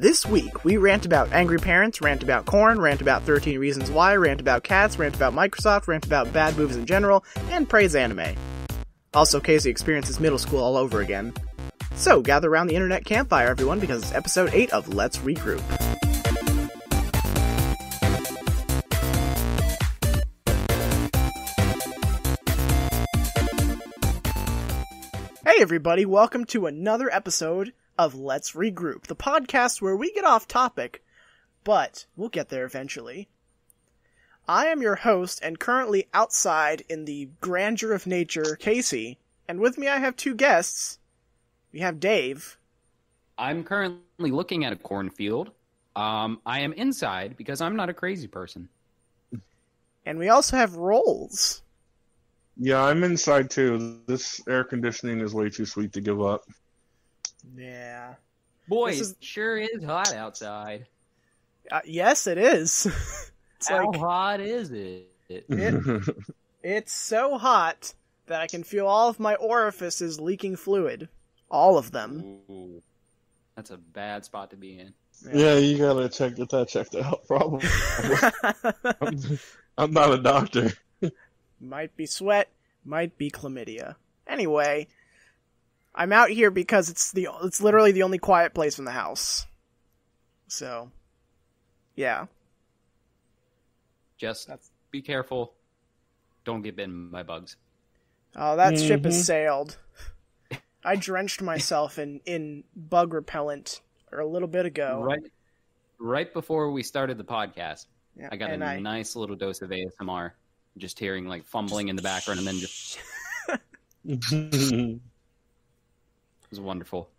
This week, we rant about angry parents, rant about corn, rant about 13 Reasons Why, rant about cats, rant about Microsoft, rant about bad movies in general, and praise anime. Also, Casey experiences middle school all over again. So, gather around the internet campfire, everyone, because it's episode 8 of Let's Regroup. Hey everybody, welcome to another episode of Let's Regroup, the podcast where we get off topic, but we'll get there eventually. I am your host, and currently outside in the grandeur of nature, Casey, and with me I have two guests. We have Dave. I'm currently looking at a cornfield. I am inside because I'm not a crazy person. And we also have Rolls. Yeah, I'm inside too. This air conditioning is way too sweet to give up. Yeah. Boy, it sure is hot outside. Yes, it is. How hot is it? It's so hot that I can feel all of my orifices leaking fluid. All of them. Ooh, that's a bad spot to be in. Yeah, you gotta get that checked out, probably. I'm not a doctor. Might be sweat, might be chlamydia. Anyway, I'm out here because it's literally the only quiet place in the house. So, yeah. Just be careful. Don't get bitten by bugs. Oh, that ship has sailed. I drenched myself in bug repellent a little bit ago. Right before we started the podcast, yeah, I got a nice little dose of ASMR. Just hearing like fumbling in the background and then just... It was wonderful.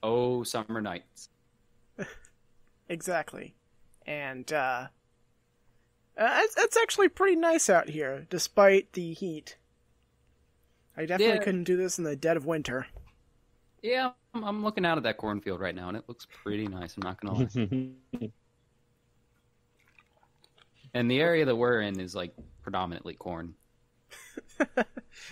Oh, summer nights. Exactly. And, it's actually pretty nice out here, despite the heat. I definitely couldn't do this in the dead of winter. Yeah, I'm looking out at that cornfield right now, and it looks pretty nice, I'm not gonna lie. And the area that we're in is, like, predominantly corn.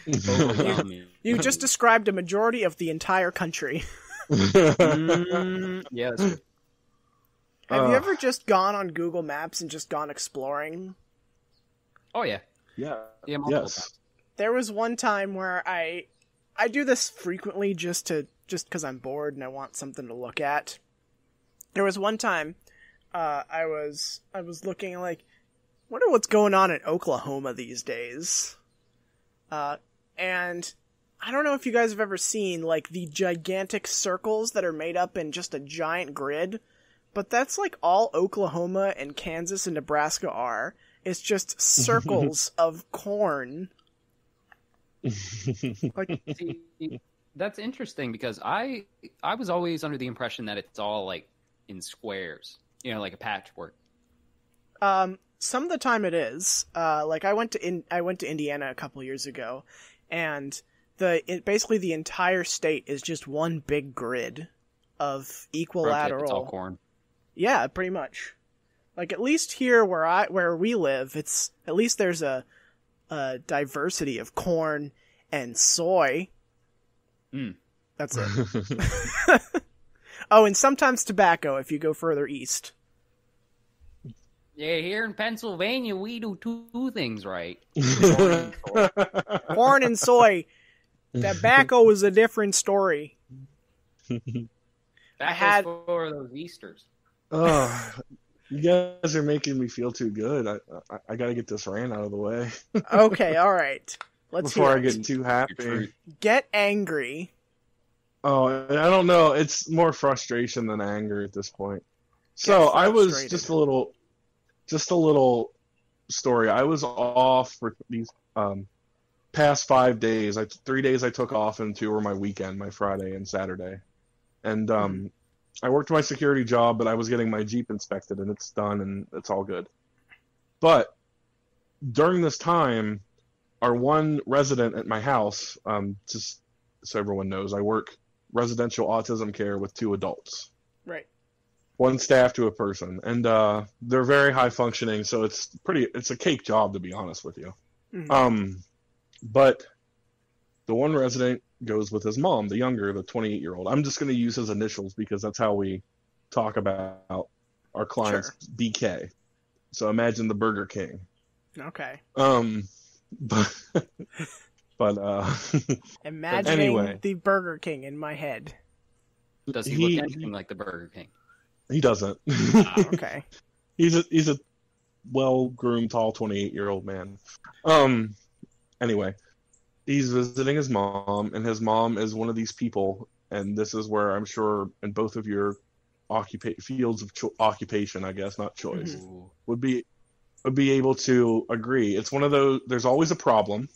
You just described a majority of the entire country. Yeah, that's true. Have you ever just gone on Google Maps and just gone exploring? Oh, yeah. Yeah. Yes. Times. There was one time where I do this frequently just because I'm bored and I want something to look at. There was one time I was looking like, wonder what's going on in Oklahoma these days. And I don't know if you guys have ever seen, like, the gigantic circles that are made up in just a giant grid, but that's, like, all Oklahoma and Kansas and Nebraska are. It's just circles of corn. Like, see, that's interesting because I was always under the impression that it's all, like, in squares. You know, like a patchwork. Some of the time it is. Like I went to Indiana a couple years ago, and basically the entire state is just one big grid of equilateral. It's all corn. Yeah, pretty much. Like at least here where we live, it's at least there's a diversity of corn and soy. That's it. Oh, and sometimes tobacco if you go further east. Yeah, here in Pennsylvania, we do two things right. Corn and soy. Tobacco is a different story. I had for those Easters. Oh, you guys are making me feel too good. I got to get this rant out of the way. Okay, all right. Before I get too happy. Get angry. Oh, I don't know. It's more frustration than anger at this point. So I was just a little story. I was off for these past 5 days. 3 days I took off, and 2 were my weekend, my Friday and Saturday. And I worked my security job, but I was getting my Jeep inspected, and it's done, and it's all good. But during this time, our one resident at my house, just so everyone knows, I work residential autism care with 2 adults. Right. One staff to a person, and they're very high functioning, so it's a cake job, to be honest with you. Mm-hmm. But the one resident goes with his mom, the younger, the 28-year-old. I'm just going to use his initials because that's how we talk about our clients, Sure. BK. So imagine the Burger King. Okay. But Imagining anyway, the Burger King in my head. Does he look anything like the Burger King? he doesn't. Okay. He's a well-groomed, tall 28-year-old man. Anyway, he's visiting his mom, and his mom is one of these people, and this is where I'm sure in both of your fields of occupation, I guess, not choice, would be able to agree. It's one of those. There's always a problem.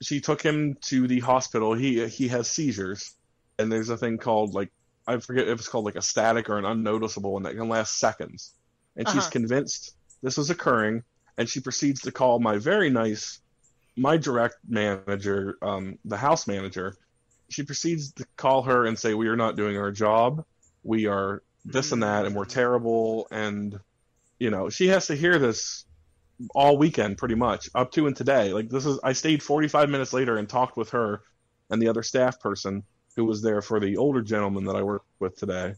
She took him to the hospital. He has seizures, and there's a thing called, like, I forget if it's called like a static or an unnoticeable, and that can last seconds. And she's convinced this is occurring, and she proceeds to call my direct manager, the house manager. She proceeds to call her and say, "We are not doing our job. We are this and that, and we're terrible." And she has to hear this all weekend, pretty much, up to and today. Like, I stayed 45 minutes later and talked with her and the other staff person who was there for the older gentleman that I work with today.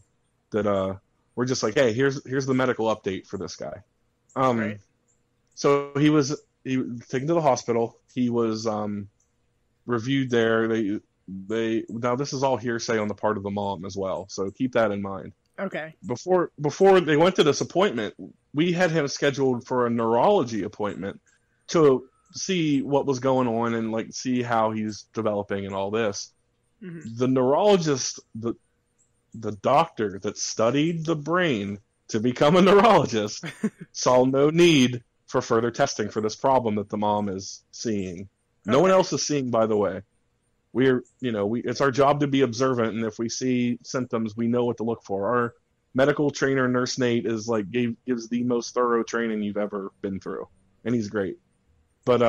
That we're just like, "Hey, here's the medical update for this guy." Right. So he was taken to the hospital. He was reviewed there. Now this is all hearsay on the part of the mom as well, so keep that in mind. Okay. Before they went to this appointment, we had him scheduled for a neurology appointment to see what was going on and like see how he's developing and all this. Mm-hmm. The neurologist, the doctor that studied the brain to become a neurologist, saw no need for further testing for this problem that the mom is seeing. No one else is seeing, by the way. It's our job to be observant, and if we see symptoms, we know what to look for. Our medical trainer, Nurse Nate, is like gives the most thorough training you've ever been through, and he's great. But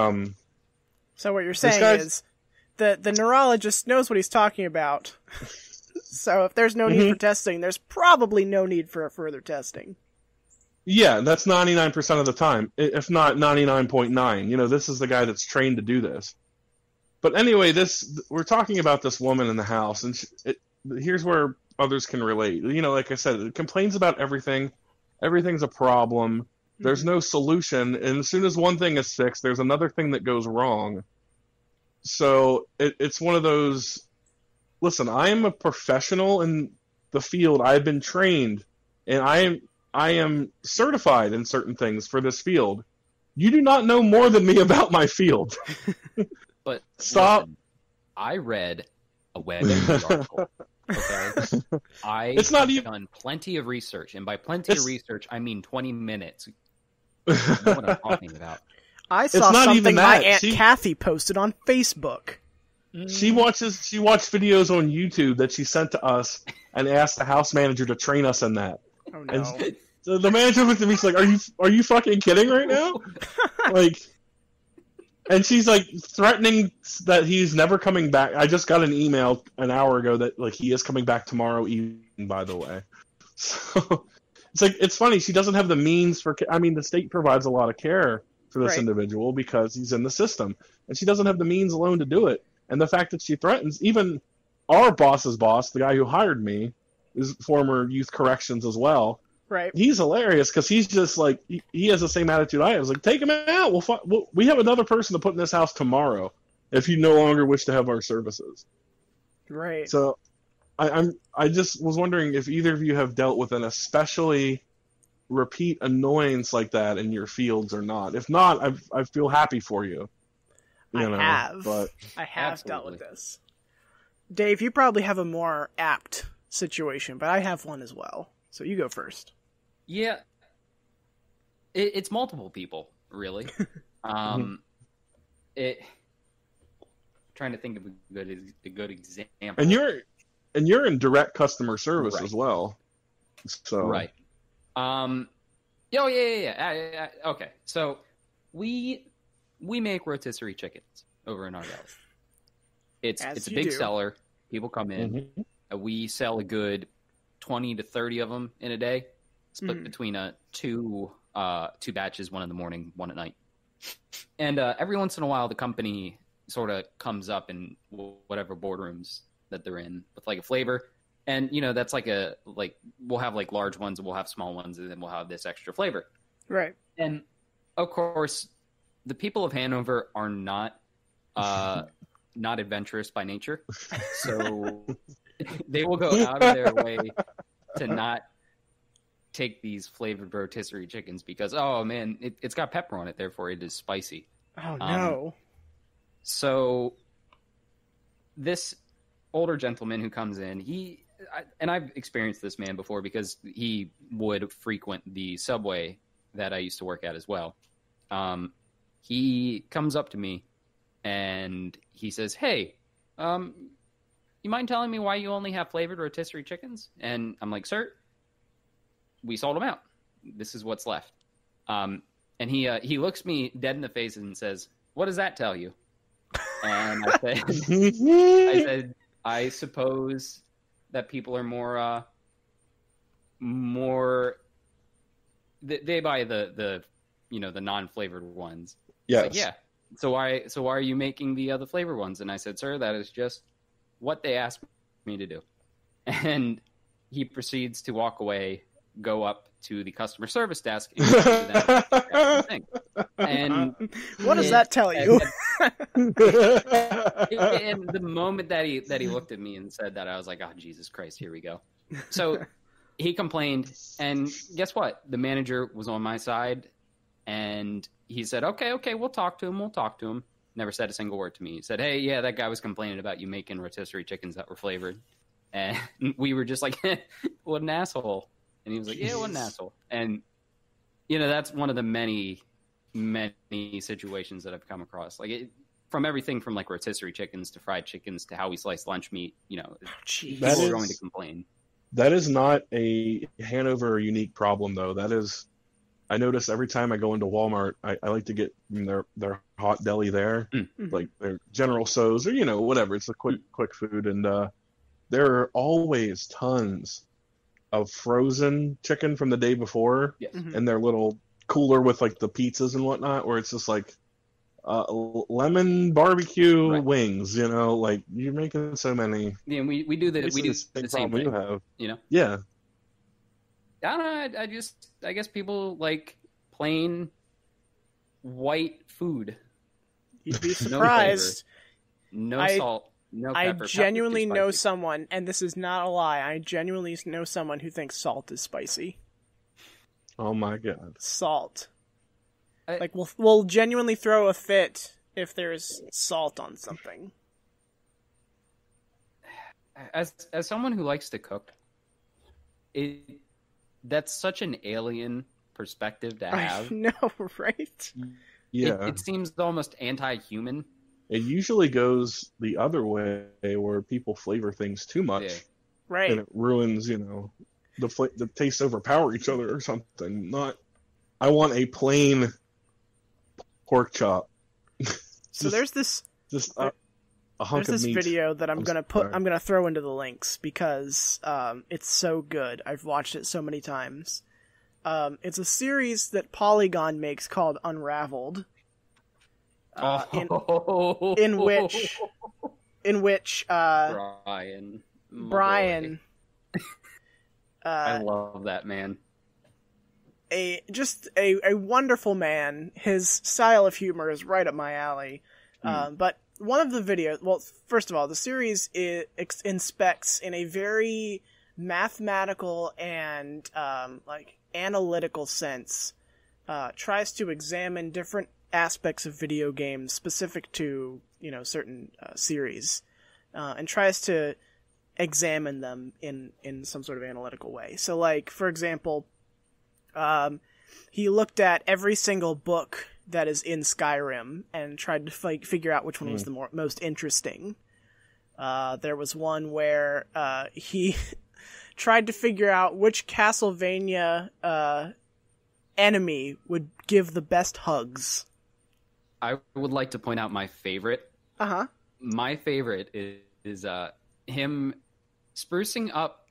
so what you're saying is the neurologist knows what he's talking about. So if there's no need for testing, there's probably no need for further testing. Yeah, that's 99% of the time, if not 99.9. This is the guy that's trained to do this. But anyway, we're talking about this woman in the house, and here's where others can relate. Like I said, it complains about everything. Everything's a problem. There's no solution, and as soon as one thing is fixed, there's another thing that goes wrong. So it's one of those. Listen, I am a professional in the field. I've been trained, and I am certified in certain things for this field. You do not know more than me about my field. But stop. Listen, I read a WebMD article. Okay, I've done plenty of research, and by plenty of research, I mean 20 minutes. You know what I'm talking about. I saw something my Aunt Kathy posted on Facebook. She watched videos on YouTube that she sent to us and asked the house manager to train us in that. Oh no! And so the manager looked at me. She's like, "Are you fucking kidding right now?" Like. And she's like threatening that he's never coming back. I just got an email an hour ago that like he is coming back tomorrow evening, by the way. So it's funny. She doesn't have the means for. I mean, the state provides a lot of care for this individual because he's in the system, and she doesn't have the means alone to do it. And the fact that she threatens, even our boss's boss, the guy who hired me, is former youth corrections as well. Right. He's hilarious because he's just like he has the same attitude I have. It's like, take him out. We have another person to put in this house tomorrow if you no longer wish to have our services. Right. So I just was wondering if either of you have dealt with an especially repeat annoyance like that in your fields or not. If not, I feel happy for you. I have Absolutely. Dealt with this. Dave, you probably have a more apt situation, but I have one as well. So you go first. Yeah, it's multiple people, really. Trying to think of a good example. And you're in direct customer service as well. So right. Yeah. Okay, so we make rotisserie chickens over in our valley. It's a big seller. People come in. We sell a good 20 to 30 of them in a day, split between two batches, one in the morning, one at night. And every once in a while, the company sort of comes up in whatever boardrooms that they're in with like a flavor. And, that's we'll have like large ones and we'll have small ones and then we'll have this extra flavor. Right. And of course, the people of Hanover are not adventurous by nature. So they will go out of their way to not take these flavored rotisserie chickens because, oh man, it's got pepper on it. Therefore it is spicy. Oh no. So this older gentleman who comes in, and I've experienced this man before because he would frequent the subway that I used to work at as well. He comes up to me and he says, "Hey, you mind telling me why you only have flavored rotisserie chickens?" And I'm like, "Sir, we sold them out. This is what's left." And he looks me dead in the face and says, "What does that tell you?" And I said, I suppose that people are more they buy the the non-flavored ones. Yes. Like, yeah. So why are you making the other flavored ones? And I said, "Sir, that is just what they asked me to do." And he proceeds to walk away, go up to the customer service desk, and tell them the thing. And what does that tell you? And the moment that he looked at me and said that, I was like, "Oh, Jesus Christ, here we go." So he complained, and guess what? The manager was on my side, and he said, okay, we'll talk to him. Never said a single word to me. He said, "Hey, yeah, that guy was complaining about you making rotisserie chickens that were flavored." And we were just like, "What an asshole." And he was like, "Yeah, what an asshole." And, that's one of the many, many situations that I've come across. Like, from everything from, like, rotisserie chickens to fried chickens to how we slice lunch meat, people are going to complain. That is not a Hanover unique problem, though. That is, I notice every time I go into Walmart, I like to get their hot deli there, like their General Tso's or, whatever. It's a quick food. And there are always tons of frozen chicken from the day before in their little cooler with like the pizzas and whatnot, where it's just like lemon barbecue wings, like you're making so many. Yeah, and we do the same thing. You have, Yeah. I don't know. I guess people like plain white food. You'd be surprised. No salt. No pepper. I genuinely know someone, and this is not a lie, I genuinely know someone who thinks salt is spicy. Oh my god. Salt. We'll genuinely throw a fit if there's salt on something. As someone who likes to cook, that's such an alien perspective to have. I know, right? Yeah. It seems almost anti-human. It usually goes the other way, where people flavor things too much, right? And it ruins, the tastes overpower each other or something. I want a plain pork chop. So there's this a hunk of meat. Video that I'm gonna throw into the links because it's so good. I've watched it so many times. It's a series that Polygon makes called Unraveled. In which Brian I love that man. A wonderful man. His style of humor is right up my alley. But one of the videos, well, first of all, the series inspects in a very mathematical and analytical sense, tries to examine different aspects of video games specific to certain series, and tries to examine them in some sort of analytical way. So, like, for example, he looked at every single book that is in Skyrim and tried to figure out which one was the most interesting. There was one where he tried to figure out which Castlevania enemy would give the best hugs. I would like to point out my favorite. My favorite is him sprucing up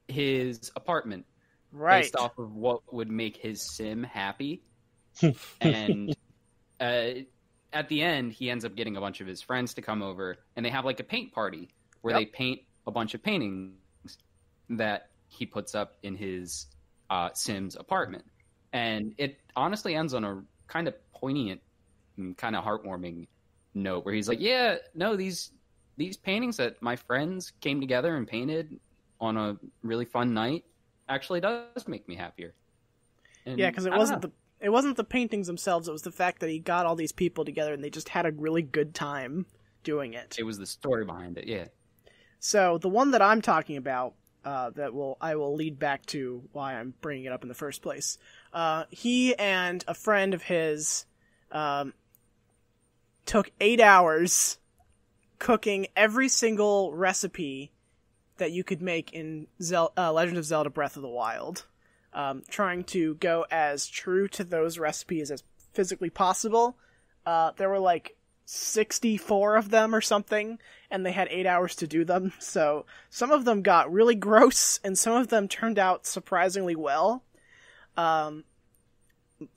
his apartment based off of what would make his sim happy. And at the end, he ends up getting a bunch of his friends to come over, and they have like a paint party where they paint a bunch of paintings that he puts up in his Sims apartment. And it honestly ends on a kind of poignant and kind of heartwarming note where he's like, yeah, no, these paintings that my friends came together and painted on a really fun night actually does make me happier. And yeah, because it wasn't the paintings themselves, it was the fact that he got all these people together and they just had a really good time doing it. It was the story behind it, yeah. So the one that I'm talking about, I will lead back to why I'm bringing it up in the first place. He and a friend of his took 8 hours cooking every single recipe that you could make in Legend of Zelda Breath of the Wild. Trying to go as true to those recipes as physically possible. There were like 64 of them or something, and they had 8 hours to do them. So some of them got really gross, and some of them turned out surprisingly well.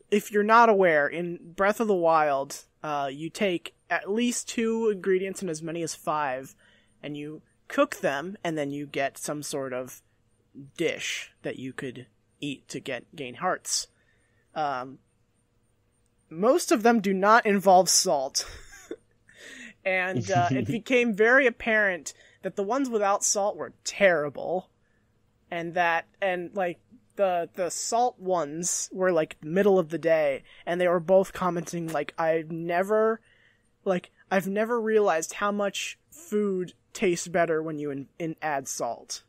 If you're not aware, in Breath of the Wild, you take at least 2 ingredients and as many as 5, and you cook them, and then you get some sort of dish that you could eat to gain hearts. Most of them do not involve salt. And it became very apparent that the ones without salt were terrible. And like the salt ones were like middle of the day, and they were both commenting like I've never realized how much food tastes better when you add salt.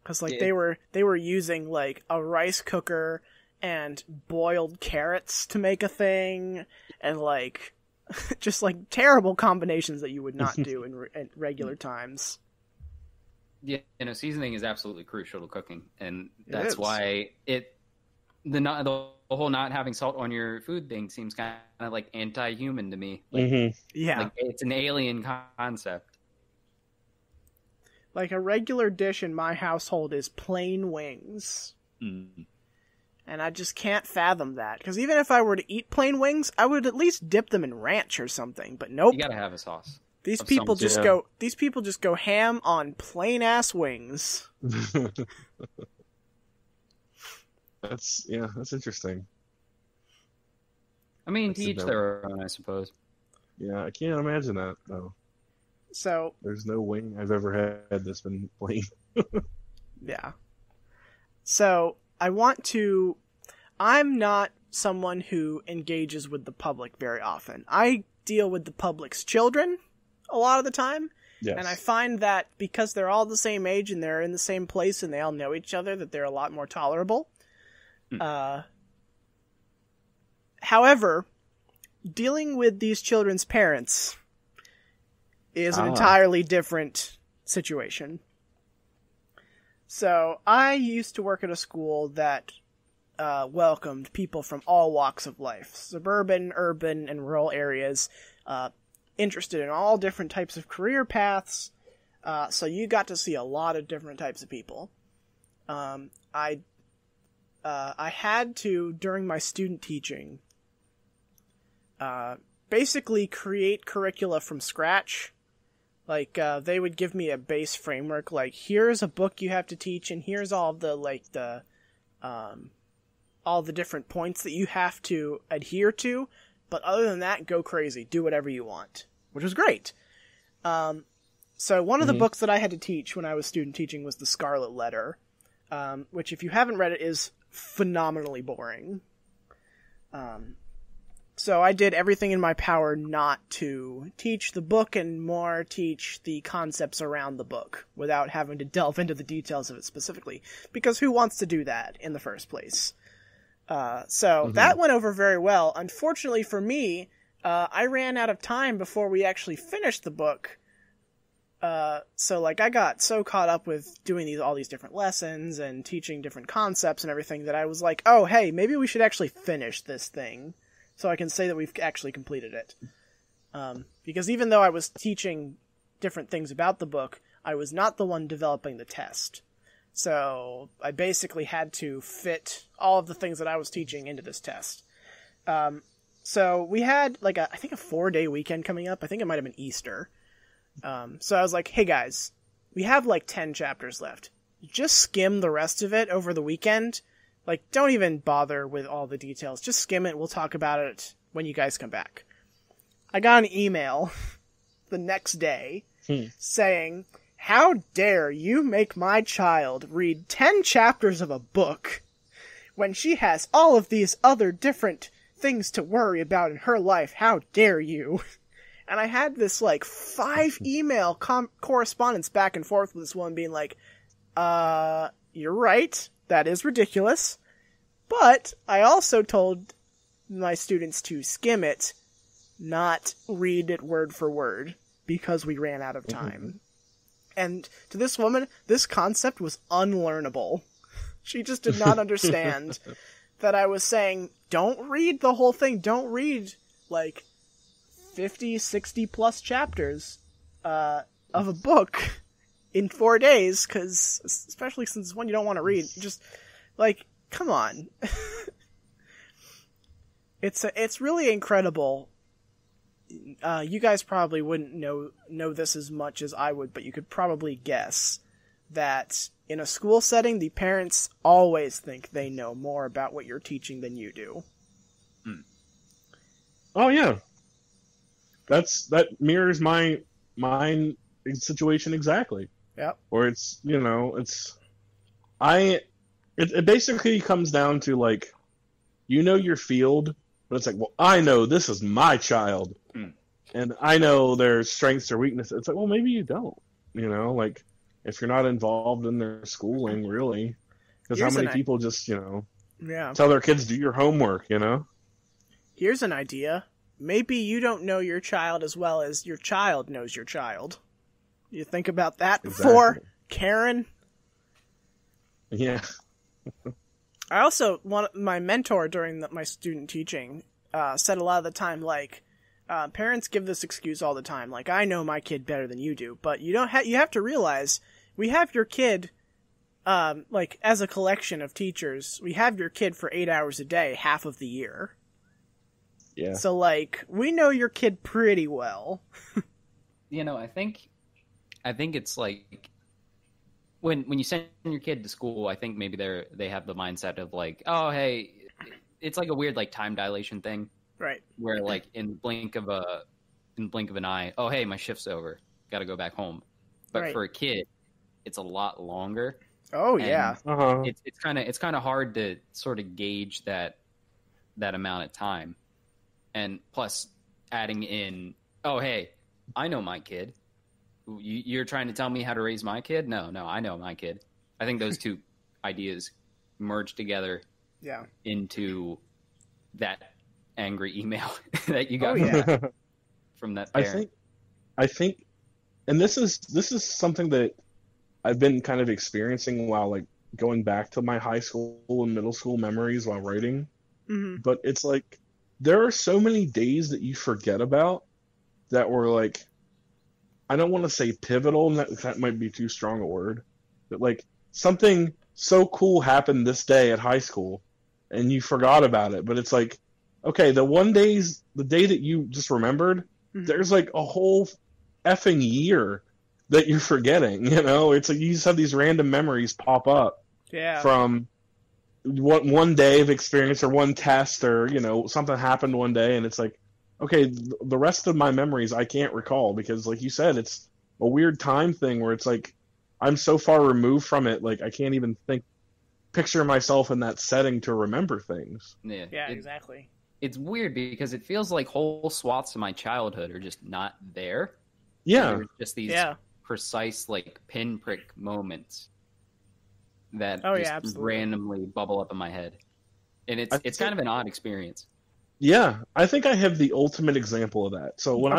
Because like they were using like a rice cooker and boiled carrots to make a thing, and like just like terrible combinations that you would not do in regular times. Yeah, seasoning is absolutely crucial to cooking, and that's why the whole not having salt on your food thing seems kind of like anti-human to me. Like, yeah, like it's an alien concept. Like, a regular dish in my household is plain wings. Mm. And I just can't fathom that. Because even if I were to eat plain wings, I would at least dip them in ranch or something. But nope. You gotta have a sauce. These people just go ham on plain-ass wings. That's interesting. I mean, to each their own, I suppose. Yeah, I can't imagine that, though. So there's no wing I've ever had that's been plain. Yeah. So I'm not someone who engages with the public very often. I deal with the public's children a lot of the time. Yes. And I find that because they're all the same age and they're in the same place and they all know each other, that they're a lot more tolerable. However, dealing with these children's parents is an entirely different situation. So, I used to work at a school that welcomed people from all walks of life. Suburban, urban, and rural areas. Interested in all different types of career paths. So you got to see a lot of different types of people. I had to, during my student teaching, basically create curricula from scratch. Like, they would give me a base framework, like, here's a book you have to teach, and here's all the different points that you have to adhere to, but other than that, go crazy, do whatever you want, which was great. So one of the books that I had to teach when I was student teaching was The Scarlet Letter, which, if you haven't read it, is phenomenally boring. So I did everything in my power not to teach the book and more teach the concepts around the book without having to delve into the details of it specifically, because who wants to do that in the first place? That went over very well. Unfortunately for me, I ran out of time before we actually finished the book. So like I got so caught up with doing all these different lessons and teaching different concepts and everything that I was like, oh, hey, maybe we should actually finish this thing so I can say that we've actually completed it. Because even though I was teaching different things about the book, I was not the one developing the test. So I basically had to fit all of the things that I was teaching into this test. So we had like I think a 4-day weekend coming up. I think it might have been Easter. So I was like, hey guys, we have like 10 chapters left. Just skim the rest of it over the weekend. Like, don't even bother with all the details. Just skim it. We'll talk about it when you guys come back. I got an email the next day saying, how dare you make my child read 10 chapters of a book when she has all of these other different things to worry about in her life? How dare you? And I had this, like, 5 email correspondence back and forth with this woman being like, you're right. That is ridiculous. But I also told my students to skim it, not read it word for word, because we ran out of time. And to this woman, this concept was unlearnable. She just did not understand that I was saying, don't read the whole thing. Don't read, like, 50, 60 plus chapters of a book in 4 days, because especially since it's one you don't want to read, just like, come on. It's really incredible. You guys probably wouldn't know this as much as I would, but you could probably guess that in a school setting, the parents always think they know more about what you're teaching than you do. Oh yeah, that mirrors my situation exactly. Yep. Or it's, it basically comes down to, like, your field, but it's like, well, I know this is my child, and I know their strengths or weaknesses. It's like, well, maybe you don't, like, if you're not involved in their schooling, really, because how many people just, tell their kids, do your homework, Here's an idea. Maybe you don't know your child as well as your child knows your child. You think about that before, Karen? Yeah. I also, my mentor during my student teaching said a lot of the time, like, parents give this excuse all the time, like, I know my kid better than you do, but you have to realize, we have your kid, like, as a collection of teachers, we have your kid for 8 hours a day, half of the year. Yeah. So, like, we know your kid pretty well. I think it's like when you send your kid to school, I think maybe they have the mindset of like, oh hey, it's like a weird like time dilation thing, right? Where like in the blink of an eye, oh hey, my shift's over, got to go back home. But for a kid, it's a lot longer. Oh yeah, it's kind of hard to sort of gauge that amount of time, and plus adding in, oh hey, I know my kid. You're trying to tell me how to raise my kid? No, I know my kid. I think those two ideas merge together into that angry email that you got from that parent. I think, and this is something that I've been kind of experiencing while like going back to my high school and middle school memories while writing. Mm-hmm. But it's like there are so many days that you forget about that were like, I don't want to say pivotal, and that might be too strong a word, but like something so cool happened this day at high school and you forgot about it. But it's like, okay, the day that you just remembered, there's like a whole effing year that you're forgetting, It's like you just have these random memories pop up from one day of experience or one test or, something happened one day, and it's like, okay, the rest of my memories I can't recall because, like you said, it's a weird time thing where it's like I'm so far removed from it, like I can't even picture myself in that setting to remember things. Yeah, exactly. It's weird because it feels like whole swaths of my childhood are just not there. Yeah. There's just these precise, like, pinprick moments that just randomly bubble up in my head. And it's kind of an odd experience. Yeah, I think I have the ultimate example of that. So when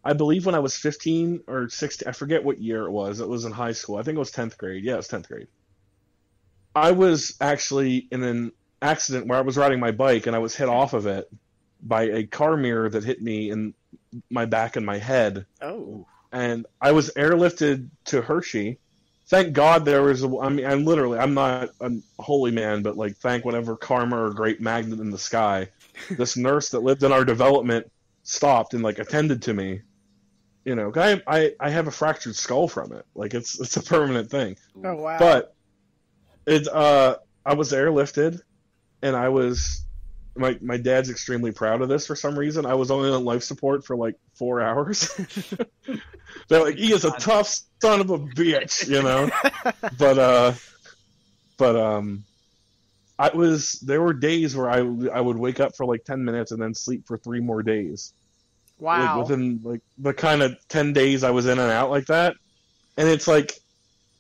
I believe when I was 15 or 16, I forget what year it was in high school. I think it was 10th grade. Yeah, it was 10th grade. I was actually in an accident where I was riding my bike and I was hit off of it by a car mirror that hit me in my back and my head. Oh. And I was airlifted to Hershey. Thank God there was I'm not a holy man, but like thank whatever karma or great magnet in the sky this nurse that lived in our development stopped and like attended to me. You know, I have a fractured skull from it. Like it's a permanent thing. Oh wow! But it I was airlifted, and I was my dad's extremely proud of this for some reason. I was only on life support for like 4 hours. They're like, he is a tough son of a bitch, you know. There were days where I would wake up for like 10 minutes and then sleep for 3 more days. Wow. Like within like the kind of 10 days I was in and out like that. And it's like,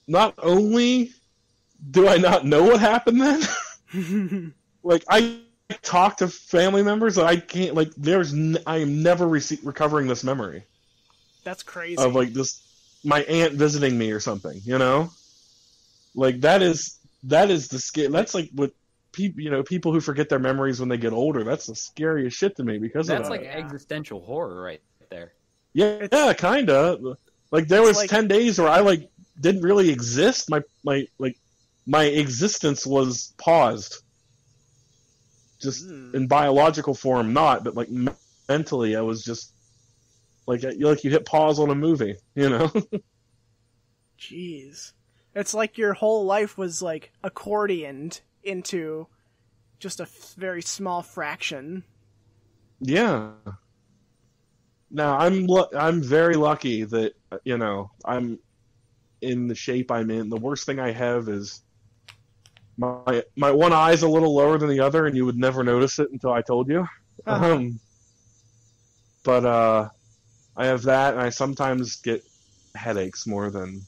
not only do I not know what happened then, like I talk to family members that I can't, like I am never recovering this memory. That's crazy. Of like this, my aunt visiting me or something, you know? Like that is the scare. That's like what people, you know, people who forget their memories when they get older. That's the scariest shit to me because that's of that. like existential horror right there. Yeah, kind of. Like there was 10 days where I like didn't really exist. My existence was paused. Just in biological form, not, but like mentally, I was just like you hit pause on a movie, you know? Jeez. It's like your whole life was like accordioned into just a very small fraction. Yeah. Now I'm very lucky that, you know, I'm in the shape I'm in. The worst thing I have is my one eye's a little lower than the other, and you would never notice it until I told you. Uh-huh. But I have that, and I sometimes get headaches more than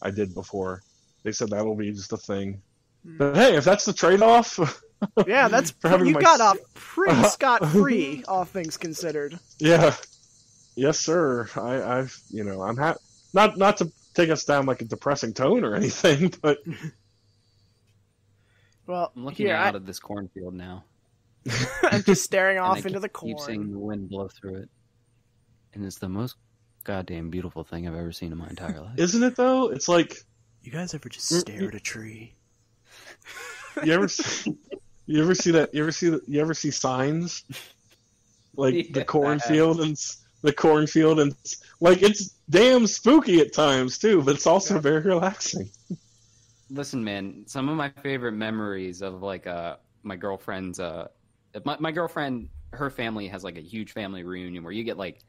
I did before. They said that'll be just a thing. But hey, if that's the trade-off, yeah, that's you got off pretty scot-free, all things considered. Yeah, yes, sir. I've you know, I'm not to take us down like a depressing tone or anything, but well, I'm looking out of this cornfield now. I'm just staring off into the corn. Keep seeing the wind blow through it, and it's the most goddamn beautiful thing I've ever seen in my entire life. Isn't it though? It's like, you guys ever just stare at a tree? You ever see that? You ever see signs like the cornfield and like it's damn spooky at times too, but it's also very relaxing. Listen, man, some of my favorite memories of like my girlfriend's my girlfriend, her family has like a huge family reunion where you get like,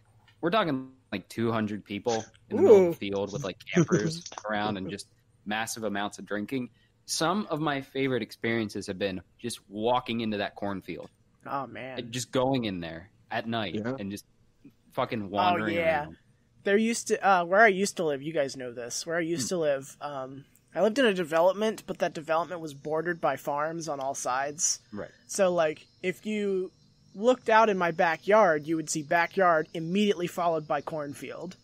we're talking like 200 people in the middle of the field with like campers around and just massive amounts of drinking. Some of my favorite experiences have been just walking into that cornfield. Oh man, like just going in there at night and just fucking wandering around. There used to where I used to live. You guys know this. Where I used to live, I lived in a development, but that development was bordered by farms on all sides. Right. So, like, if you looked out in my backyard, you would see backyard immediately followed by cornfield.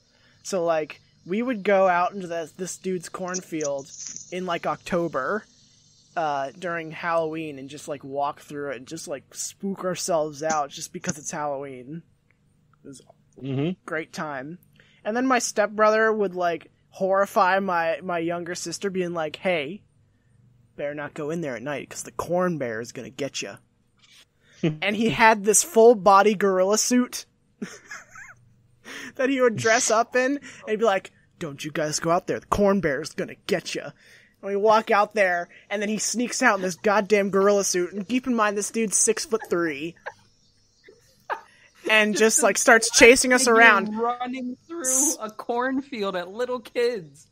So, like, we would go out into this dude's cornfield in, like, October during Halloween and just, like, walk through it and just, like, spook ourselves out just because it's Halloween. It was a great time. And then my stepbrother would, like, horrify my younger sister, being like, hey, better not go in there at night because the corn bear is gonna get you. And he had this full body gorilla suit that he would dress up in, and he'd be like, don't you guys go out there, the corn bear is gonna get you. And we walk out there, and then he sneaks out in this goddamn gorilla suit, and keep in mind this dude's 6'3", and just like starts chasing us around, running through a cornfield at little kids.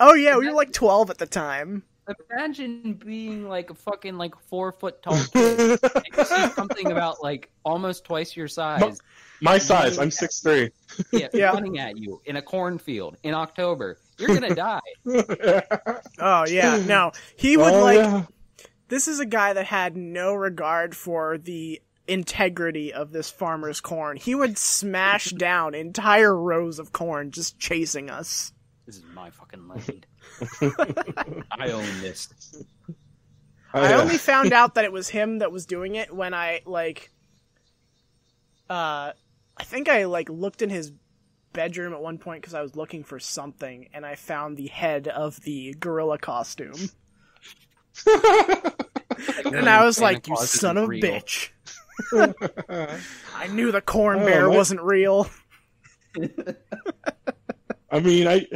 Oh yeah, we were like 12 at the time. Imagine being like a fucking like 4 foot tall kid and you see something about like almost twice your size. My size, I'm 6'3". Yeah, running at you in a cornfield in October. You're gonna die. Oh yeah, no, he would This is a guy that had no regard for the integrity of this farmer's corn. He would smash down entire rows of corn just chasing us. This is my fucking land. I own this. I only found out that it was him that was doing it when I think I looked in his bedroom at one point because I was looking for something, and I found the head of the gorilla costume. And I was like, you son of a bitch. I knew the corn bear wasn't real. I mean,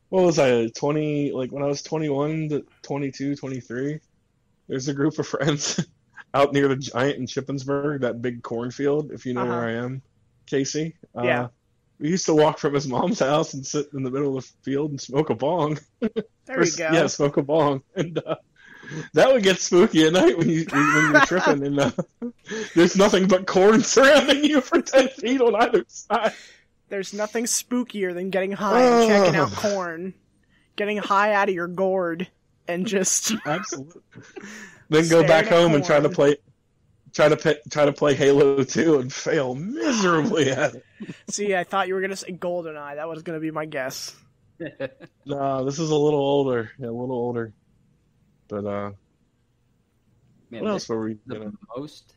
what was I, 20, like when I was 21 to 22, 23, there's a group of friends out near the Giant in Shippensburg, that big cornfield, if you know where I am, Casey. Yeah. We used to walk from his mom's house and sit in the middle of the field and smoke a bong. There you go. Yeah, smoke a bong. And that would get spooky at night when you're tripping and there's nothing but corn surrounding you for 10 feet on either side. There's nothing spookier than getting high and checking out corn. Getting high out of your gourd and just... Absolutely. Then go back home and try to play Halo 2 and fail miserably at it. See, I thought you were going to say GoldenEye. That was going to be my guess. No, this is a little older. Yeah, a little older. But, Man, what else were we the most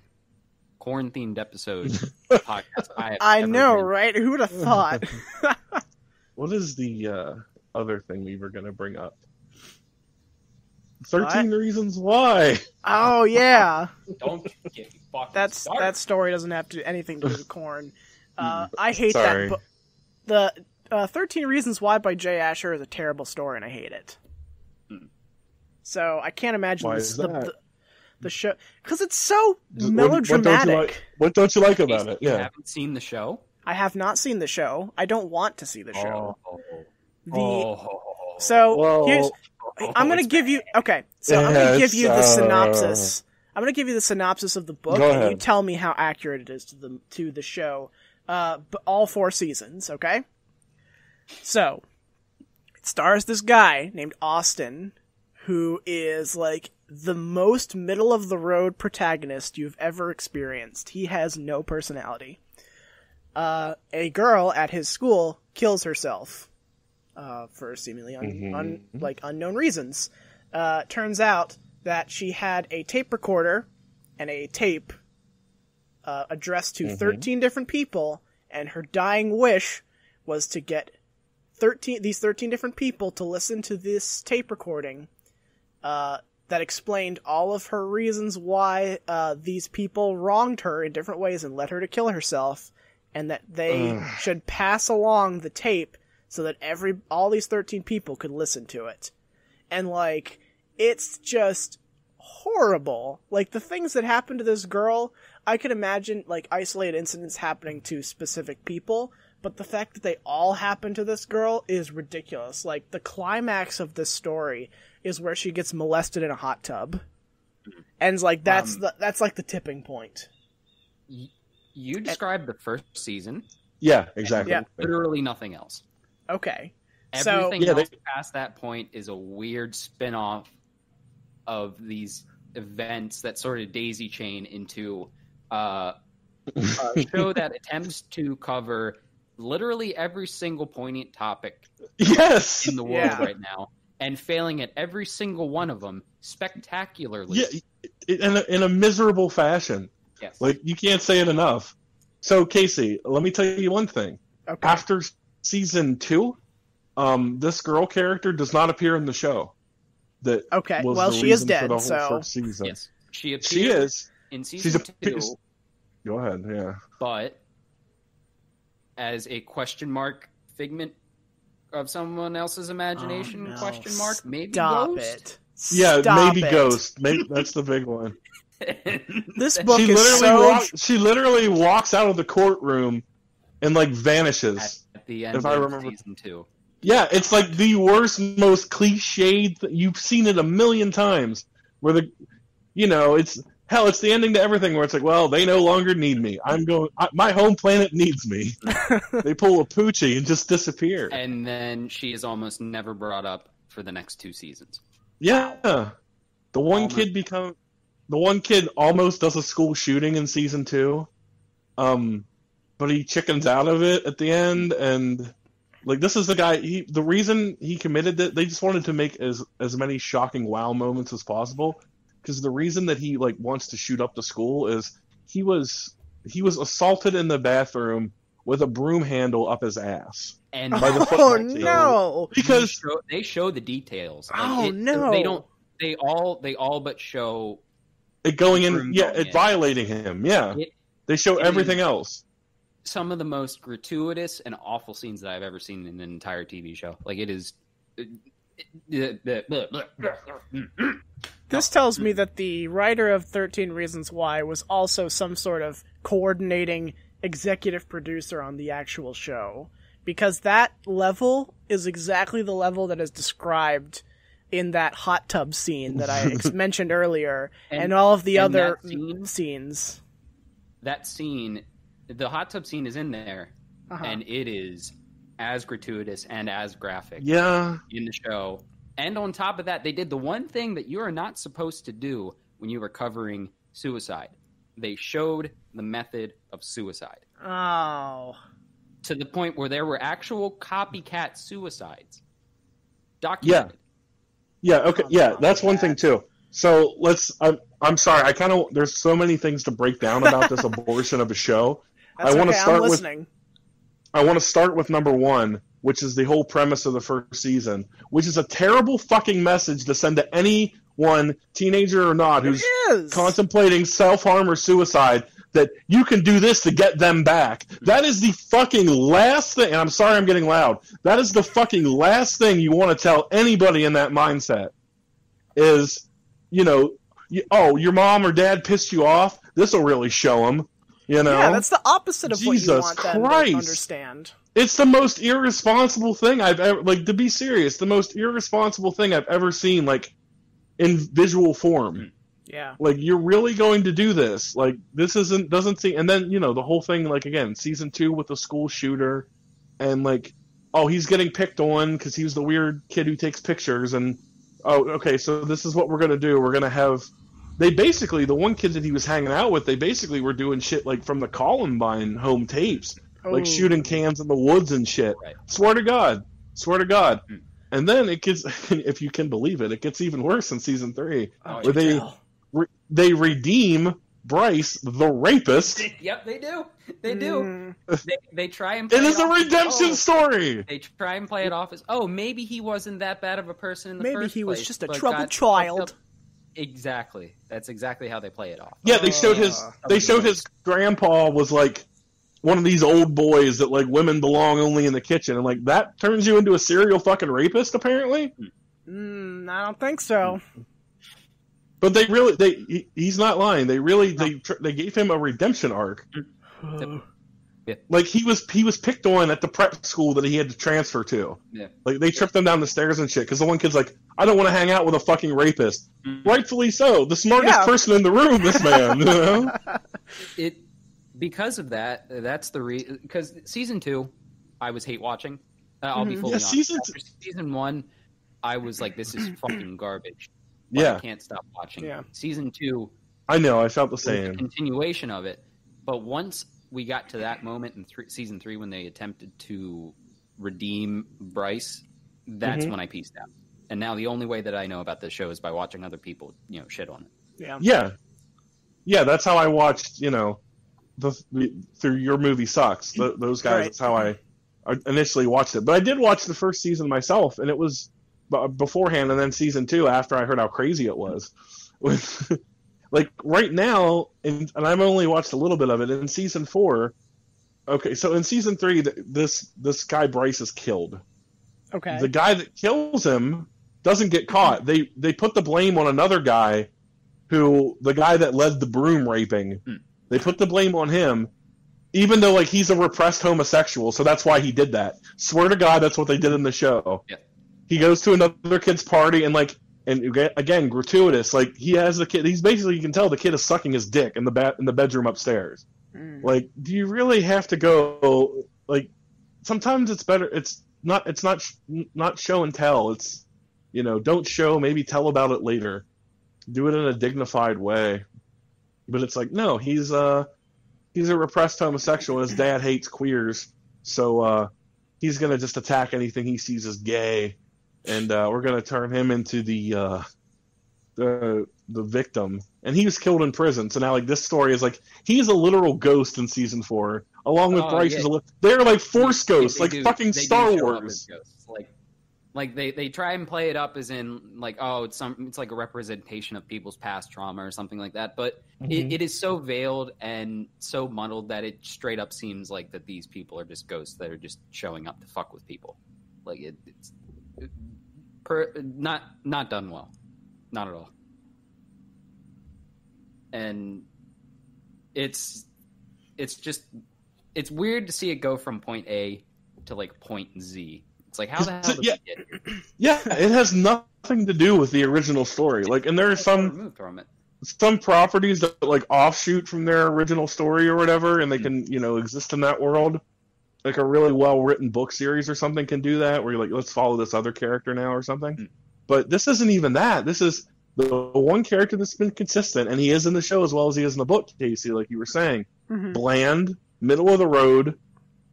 corn-themed episode podcast I know, right? Who would have thought? What is the other thing we were going to bring up? 13 Reasons Why. Oh, yeah. Don't get fucking That story doesn't have anything to do with corn. I hate Sorry. that book. The 13 Reasons Why by Jay Asher is a terrible story, and I hate it. So I can't imagine Why is that? The show, because it's so melodramatic. What don't you like about it? You Yeah. haven't seen the show? I have not seen the show. I don't want to see the show. I'm going to give you... Okay, so I'm going to give you the synopsis. I'm going to give you the synopsis of the book, and you tell me how accurate it is to the show. But all 4 seasons, okay? So, it stars this guy named Austin, who is, like, the most middle-of-the-road protagonist you've ever experienced. He has no personality. A girl at his school kills herself. For seemingly unknown reasons. Turns out that she had a tape recorder and a tape addressed to 13 different people, and her dying wish was to get these 13 different people to listen to this tape recording that explained all of her reasons why these people wronged her in different ways and led her to kill herself, and that they should pass along the tape so that all these 13 people could listen to it. And, like, it's just horrible. Like, the things that happen to this girl, I could imagine, like, isolated incidents happening to specific people, but the fact that they all happen to this girl is ridiculous. Like, the climax of this story is where she gets molested in a hot tub. And, like, that's like the tipping point. You described the first season. Yeah, exactly. Yeah. Literally nothing else. Okay. Everything else past that point is a weird spin-off of these events that sort of daisy chain into a show that attempts to cover literally every single poignant topic in the world right now, and failing at every single one of them spectacularly. Yeah, in a miserable fashion. Yes. Like, you can't say it enough. So, Casey, let me tell you one thing. Okay. After season 2, this girl character does not appear in the show. She is dead, so... First season. Yes, she is in season 2. Go ahead, yeah. But as a question mark figment of someone else's imagination, question mark, maybe Ghost? Maybe Ghost. Maybe that's the big one. This book is she literally walks out of the courtroom and, like, vanishes. At the end of season 2. Yeah, it's like the worst, most cliched. You've seen it a million times. Where it's the ending to everything. Where it's like, well, they no longer need me. My home planet needs me. They pull a Poochie and just disappear. And then she is almost never brought up for the next 2 seasons. Yeah, the one kid almost does a school shooting in season 2, but he chickens out of it at the end, and. Like, this is the guy, the reason he committed it, they just wanted to make as many shocking wow moments as possible, because the reason that he, like, wants to shoot up the school is he was assaulted in the bathroom with a broom handle up his ass. And by the football team. No! Because they show the details. Like, they all but show it going in, it violating him. Yeah, they show everything else. Some of the most gratuitous and awful scenes that I've ever seen in an entire TV show. Like, it is. This tells me that the writer of 13 Reasons Why was also some sort of coordinating executive producer on the actual show. Because that level is exactly the level that is described in that hot tub scene that I mentioned earlier, and all of the other scenes. That scene, the hot tub scene is in there, and it is as gratuitous and as graphic in the show. And on top of that, they did the one thing that you are not supposed to do when you are covering suicide. They showed the method of suicide. Oh. To the point where there were actual copycat suicides documented. Yeah, okay, yeah, that's one thing too. So I'm sorry, there's so many things to break down about this abortion of a show. I want to start with number one, which is the whole premise of the first season, which is a terrible fucking message to send to anyone, teenager or not, who's contemplating self-harm or suicide, that you can do this to get them back. That is the fucking last thing, and I'm sorry I'm getting loud, that is the fucking last thing you want to tell anybody in that mindset is, your mom or dad pissed you off, this will really show them, Yeah, that's the opposite of what you want them to understand. It's the most irresponsible thing I've ever, to be serious, the most irresponsible thing I've ever seen, in visual form. Yeah. You're really going to do this. This doesn't seem, and then, the whole thing, again, season 2 with the school shooter, and, he's getting picked on because he was the weird kid who takes pictures, and, okay, so this is what we're going to do. We're going to have, the one kid that he was hanging out with, they basically were doing shit, from the Columbine home tapes. Shooting cans in the woods and shit. Right. Swear to God. And then it gets, if you can believe it, it gets even worse in season 3, where they redeem Bryce, the rapist. Yep, they do. They do. They try and play it is a redemption story. They try and play it off as, maybe he wasn't that bad of a person in the first place. Maybe he was just a troubled child. Exactly. That's exactly how they play it off. Yeah, they showed his grandpa was one of these old boys that women belong only in the kitchen, and that turns you into a serial fucking rapist apparently. I don't think so. But he's not lying. They gave him a redemption arc. Yeah. He was picked on at the prep school that he had to transfer to. Yeah. They tripped him down the stairs and shit because the one kid's I don't want to hang out with a fucking rapist. Rightfully so. The smartest person in the room, this man. Because of that, that's the reason. Because season 2, I was hate watching. I'll be fully honest. Season 1, I was this is fucking garbage. I can't stop watching. Yeah. Season 2, I know. I felt the same. Continuation of it, but once we got to that moment in season 3 when they attempted to redeem Bryce, that's when I pieced out. And now the only way that I know about this show is by watching other people, shit on it. Yeah. That's how I watched. Through Your Movie Sucks. Those guys. Right. That's how I initially watched it. But I did watch the first season myself, and it was beforehand, and then season 2 after I heard how crazy it was. Right now, and I've only watched a little bit of it. In season 4, okay, so in season 3, this guy Bryce is killed. Okay. The guy that kills him doesn't get caught. They put the blame on another guy, the guy that led the broom raping. They put the blame on him, even though he's a repressed homosexual, so that's why he did that. Swear to God, that's what they did in the show. Yeah. He goes to another kid's party and again gratuitous. He has the kid. He's basically, you can tell the kid is sucking his dick in the bedroom upstairs. Do you really have to go? Sometimes it's better. It's not show and tell. It's don't show. Maybe tell about it later. Do it in a dignified way. But it's no, he's a repressed homosexual, and his dad hates queers, so he's gonna just attack anything he sees as gay, and we're gonna turn him into the victim. And he was killed in prison, so now this story is he's a literal ghost in season 4, along with Bryce. Yeah. They're Force ghosts, fucking Star Wars. Like they try and play it up as in like, oh, it's like a representation of people's past trauma or something like that. But it is so veiled and so muddled that it straight up seems like that these people are just ghosts that are just showing up to fuck with people. Like it's not done well, not at all. And it's weird to see it go from point A to like point Z. It's like, how the hell did we get here? Yeah, it has nothing to do with the original story. Like, and there are some properties that like offshoot from their original story or whatever, and they can, exist in that world. Like a really well-written book series or something can do that, where you're like, let's follow this other character now or something. But this isn't even that. This is the one character that's been consistent, and he is in the show as well as he is in the book, Casey, like you were saying. Bland, middle of the road,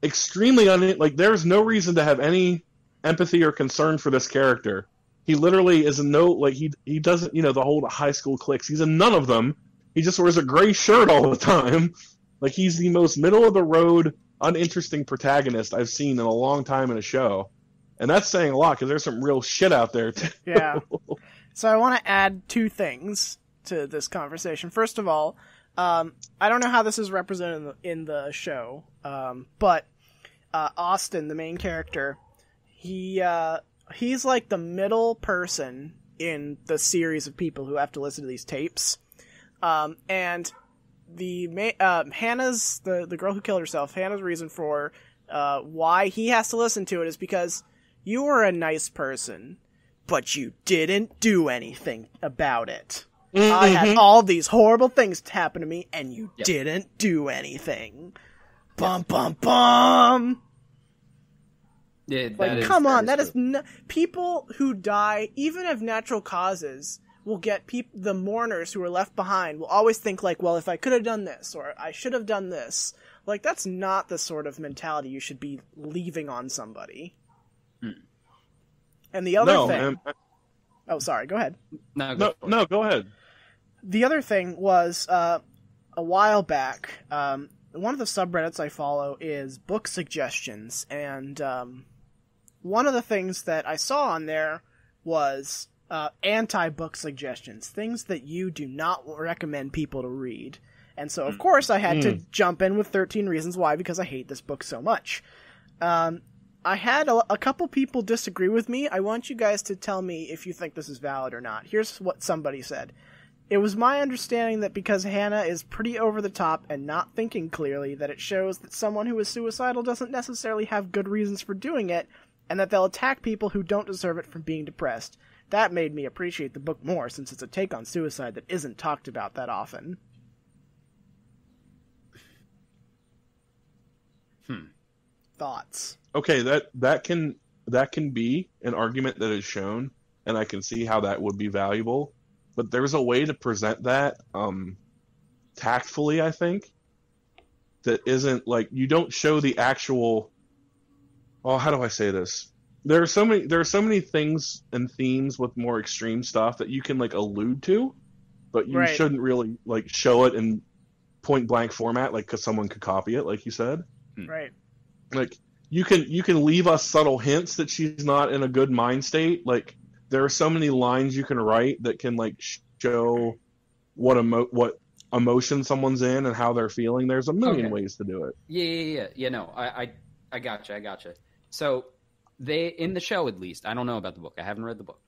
extremely there's no reason to have any empathy or concern for this character. He literally is he doesn't, the whole high school cliques. He's in none of them. He just wears a gray shirt all the time. Like, he's the most middle of the road, uninteresting protagonist I've seen in a long time in a show. And that's saying a lot, because there's some real shit out there, too. Yeah. So I want to add two things to this conversation. First of all, I don't know how this is represented in the show, but Austin, the main character, he's like the middle person in the series of people who have to listen to these tapes. And Hannah's the girl who killed herself. Hannah's reason for why he has to listen to it is because you were a nice person, but you didn't do anything about it. I had all these horrible things happen to me, and you didn't do anything. Bum bum bum. Yeah, come on, that is people who die, even of natural causes, will get the mourners who are left behind will always think like, well, if I could have done this, or I should have done this. Like, that's not the sort of mentality you should be leaving on somebody. And the other thing... Oh, sorry, go ahead. No, go ahead. The other thing was, a while back, one of the subreddits I follow is book suggestions, and one of the things that I saw on there was anti-book suggestions, things that you do not recommend people to read. And so, of course, I had to jump in with 13 Reasons Why, because I hate this book so much. I had a couple people disagree with me. I want you guys to tell me if you think this is valid or not. Here's what somebody said. It was my understanding that because Hannah is pretty over the top and not thinking clearly, that it shows that someone who is suicidal doesn't necessarily have good reasons for doing it, and that they'll attack people who don't deserve it from being depressed. That made me appreciate the book more, since it's a take on suicide that isn't talked about that often. Thoughts? Okay, that can be an argument that is shown, and I can see how that would be valuable. But there's a way to present that tactfully, I think, that isn't like, you don't show the actual. Oh, how do I say this? There are so many things and themes with more extreme stuff that you can like allude to, but you shouldn't really like show it in point blank format, like, because someone could copy it, like you said. Right. Like, you can leave us subtle hints that she's not in a good mind state. Like, there are so many lines you can write that can like show what emotion someone's in and how they're feeling. There's a million ways to do it. Yeah. No, I gotcha. So they, in the show at least, I don't know about the book. I haven't read the book.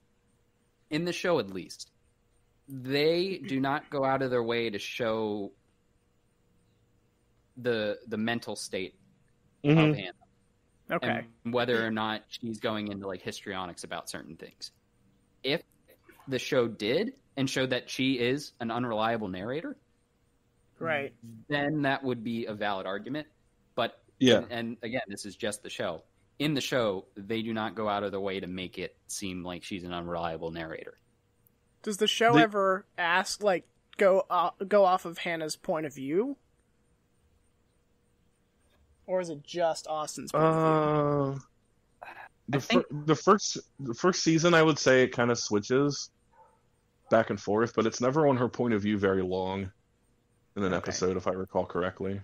In the show at least, they do not go out of their way to show the mental state of Hannah. Okay. And whether or not she's going into like histrionics about certain things. If the show did and showed that she is an unreliable narrator, right, then that would be a valid argument. But and again, this is just the show. In the show, they do not go out of their way to make it seem like she's an unreliable narrator. Does the show ever ask, like, go off of Hannah's point of view? Or is it just Austin's point of view? The first season, I would say it kind of switches back and forth, but it's never on her point of view very long in an episode, if I recall correctly.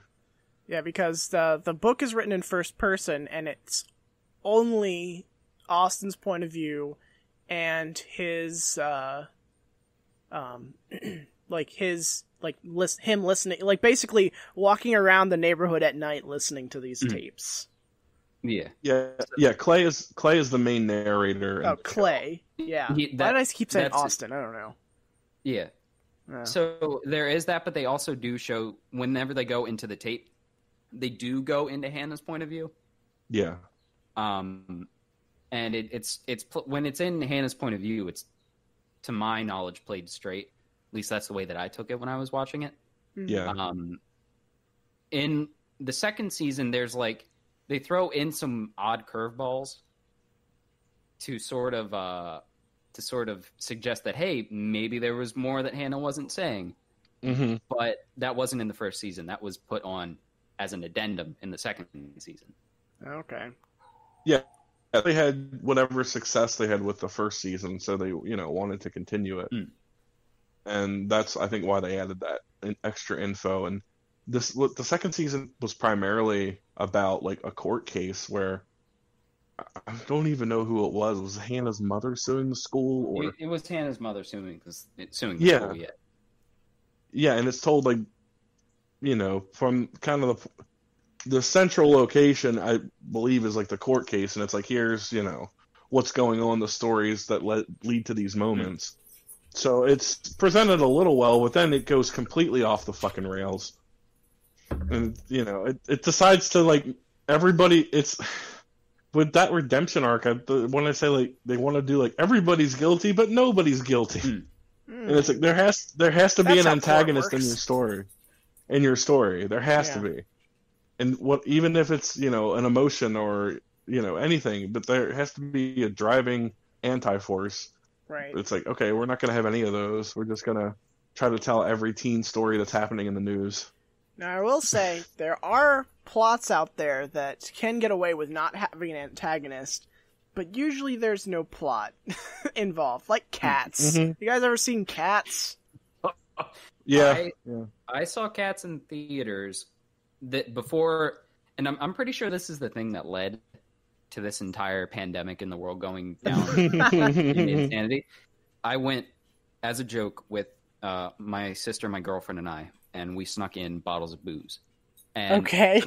Yeah, because the book is written in first person, and it's only Austin's point of view and his him listening, like basically walking around the neighborhood at night listening to these tapes. Yeah. Clay is the main narrator. Oh, Clay. Yeah. Why did I keep saying Austin? I don't know. Yeah. So there is that, but they also do show whenever they go into the tape, they do go into Hannah's point of view. Yeah. And it's when it's in Hannah's point of view, it's, to my knowledge, played straight. At least that's the way that I took it when I was watching it. Yeah. In the second season, there's like, they throw in some odd curveballs to sort of suggest that, hey, maybe there was more that Hannah wasn't saying. Mm-hmm. But that wasn't in the first season. That was put on as an addendum in the second season. Okay. Yeah. They had whatever success they had with the first season, so they, wanted to continue it. And that's, I think, why they added that extra info. And the second season was primarily about like a court case where I don't even know who it was. Was Hannah's mother suing the school, or it was Hannah's mother suing the school? Yeah. Yeah, and it's told like, from kind of the central location, I believe, is like the court case, and it's like, here's what's going on, the stories that lead to these moments. So it's presented a little well, but then it goes completely off the fucking rails. And, it decides to, like, everybody, it's, with that redemption arc, when I say, like, they want to do, like, everybody's guilty, but nobody's guilty. And it's like, there has to be an antagonist in your story. There has to be. And even if it's, an emotion or, anything, but there has to be a driving anti-force. Right. It's like, okay, we're not going to have any of those. We're just going to try to tell every teen story that's happening in the news. Now, I will say, there are plots out there that can get away with not having an antagonist, but usually there's no plot involved, like Cats. Mm-hmm. You guys ever seen Cats? Yeah. I saw Cats in theaters that before, and I'm pretty sure this is the thing that led to this entire pandemic in the world going down in insanity. I went as a joke with my sister, my girlfriend, and I, and we snuck in bottles of booze. And okay.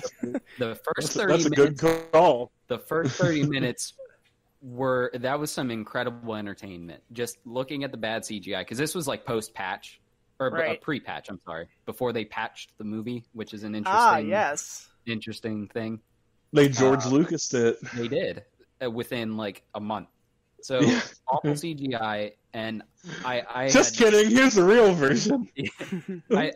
The first 30 minutes. That's a good call. The first 30 minutes that was some incredible entertainment. Just looking at the bad CGI, because this was like post-patch, or pre-patch, I'm sorry, before they patched the movie, which is an interesting thing. They George Lucas it. They did within like a month. So awful CGI, and I just kidding. Here's the real version. I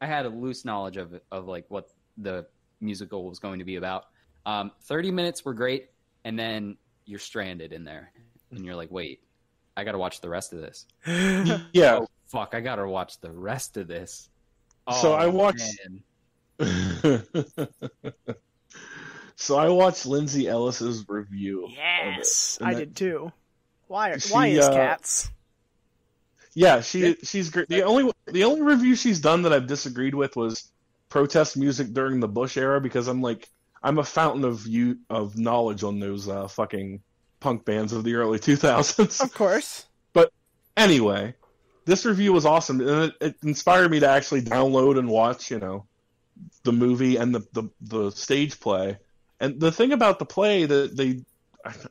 had a loose knowledge of like what the musical was going to be about. 30 minutes were great, and then you're stranded in there, and you're like, wait, I got to watch the rest of this. Yeah. Oh, fuck, I got to watch the rest of this. Oh, so I watched. So I watched Lindsay Ellis's review. Yes, I did too. Why is Cats? Yeah, she's great. The only review she's done that I've disagreed with was protest music during the Bush era, because I'm a fountain of knowledge on those fucking punk bands of the early 2000s. Of course. But anyway, this review was awesome, and it inspired me to actually download and watch, the movie and the stage play. And the thing about the play that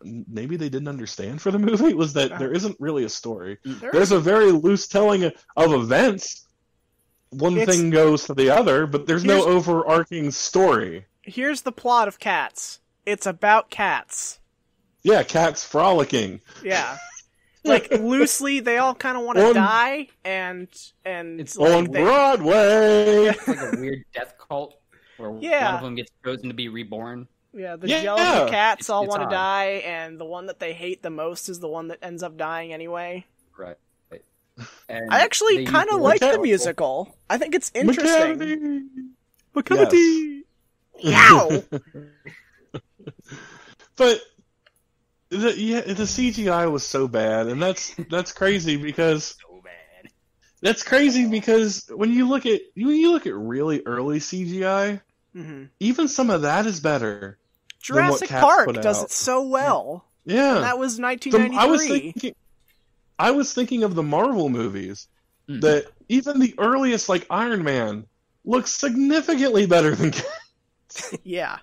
maybe they didn't understand for the movie was that there isn't really a story. There's a very loose telling of events. One thing goes to the other, but there's no overarching story. Here's the plot of Cats. It's about cats. Yeah, cats frolicking. Yeah. Like, loosely, they all kind of want to die, and it's like on Broadway! It's like a weird death cult where one of them gets chosen to be reborn. Yeah, the yellow cats all want to die, and the one that they hate the most is the one that ends up dying anyway. Right. And I actually kind of like the musical. I think it's interesting. McCavity! Yow! But the CGI was so bad, and that's crazy because when you look at really early CGI, even some of that is better. Jurassic Park does it so well. Yeah. And that was 1993. I was thinking of the Marvel movies, that even the earliest, like, Iron Man looks significantly better than Cats. Yeah.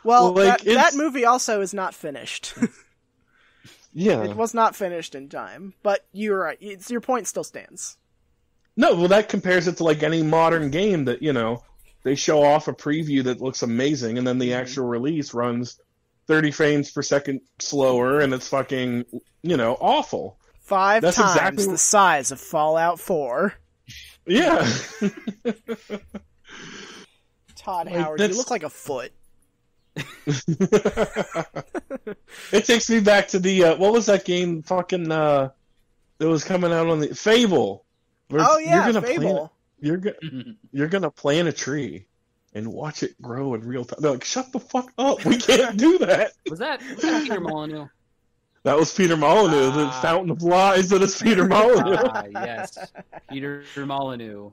Well, like, that movie also is not finished. Yeah. It was not finished in time, but you're right. Your point still stands. No, well, that compares it to, like, any modern game that, you know, they show off a preview that looks amazing, and then the actual release runs 30 frames per second slower, and it's fucking, you know, awful. That's times exactly the size of Fallout 4. Yeah. Todd Howard, you look like a foot. It takes me back to the what was that game? Fucking that was coming out on the Fable. Fable. You're gonna plant a tree and watch it grow in real time. They're like, shut the fuck up. We can't do that. Was that Peter Molyneux? That was Peter Molyneux, the Fountain of Lies. That is Peter Molyneux. Yes, Peter Molyneux.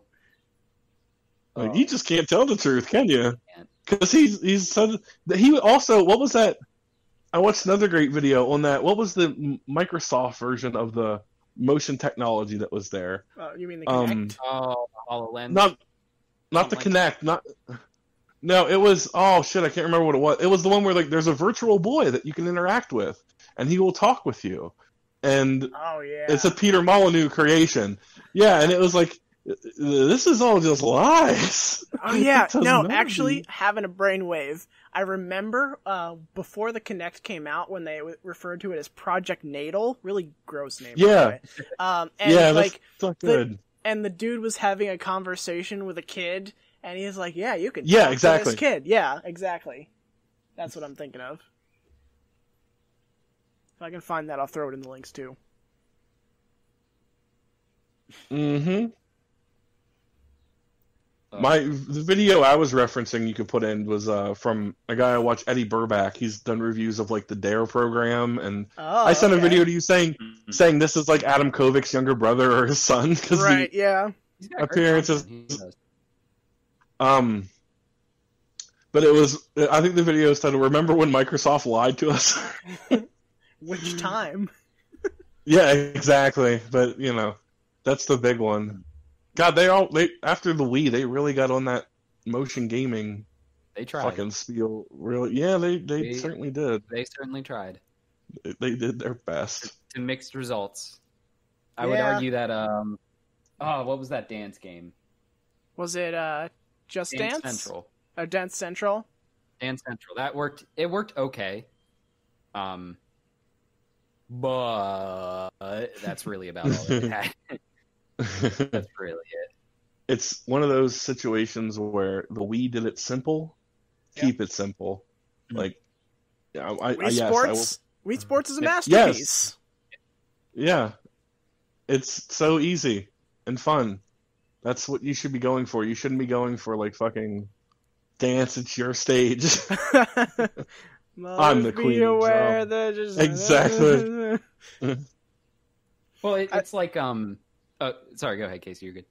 Like, you just can't tell the truth, can you? Because he's said he also, what was that? I watched another great video on that. What was the Microsoft version of the motion technology that was there? You mean the Kinect? HoloLens. Not the Kinect. No, it was. Oh shit, I can't remember what it was. It was the one where, like, there's a virtual boy that you can interact with, and he will talk with you. And it's a Peter Molyneux creation. Yeah, and it was like, this is all just lies. Oh yeah, no, actually, having a brainwave. I remember before the Kinect came out when they referred to it as Project Natal. Really gross name. Yeah. And that's not good. And the dude was having a conversation with a kid, and he's like, "Yeah, you can." Yeah, talk exactly. to this kid. Yeah, exactly. That's what I'm thinking of. If I can find that, I'll throw it in the links too. Mm-hmm. The video I was referencing you could put in was from a guy I watch, Eddie Burback. He's done reviews of, like, the DARE program, and I sent a video to you saying this is like Adam Kovic's younger brother or his son, because appearances. But it was, I think the video said, "Remember when Microsoft lied to us?" Which time? Yeah, exactly. But, you know, that's the big one. God, they after the Wii, they really got on that motion gaming. They tried. Fucking spiel. Really, yeah, they certainly did. They certainly tried. They did their best. To mixed results. I would argue that what was that dance game? Was it Just Dance? Central. Dance Central. Dance Central. That worked. It worked okay. But that's really about all it had. That's really it. It's one of those situations where the Wii did it simple. Keep it simple. Like, Wii Sports is a masterpiece. Yeah, it's so easy and fun. That's what you should be going for. You shouldn't be going for, like, fucking dance. It's your stage. I'm the queen. Exactly. Well, it's like sorry, go ahead, Casey. You're good.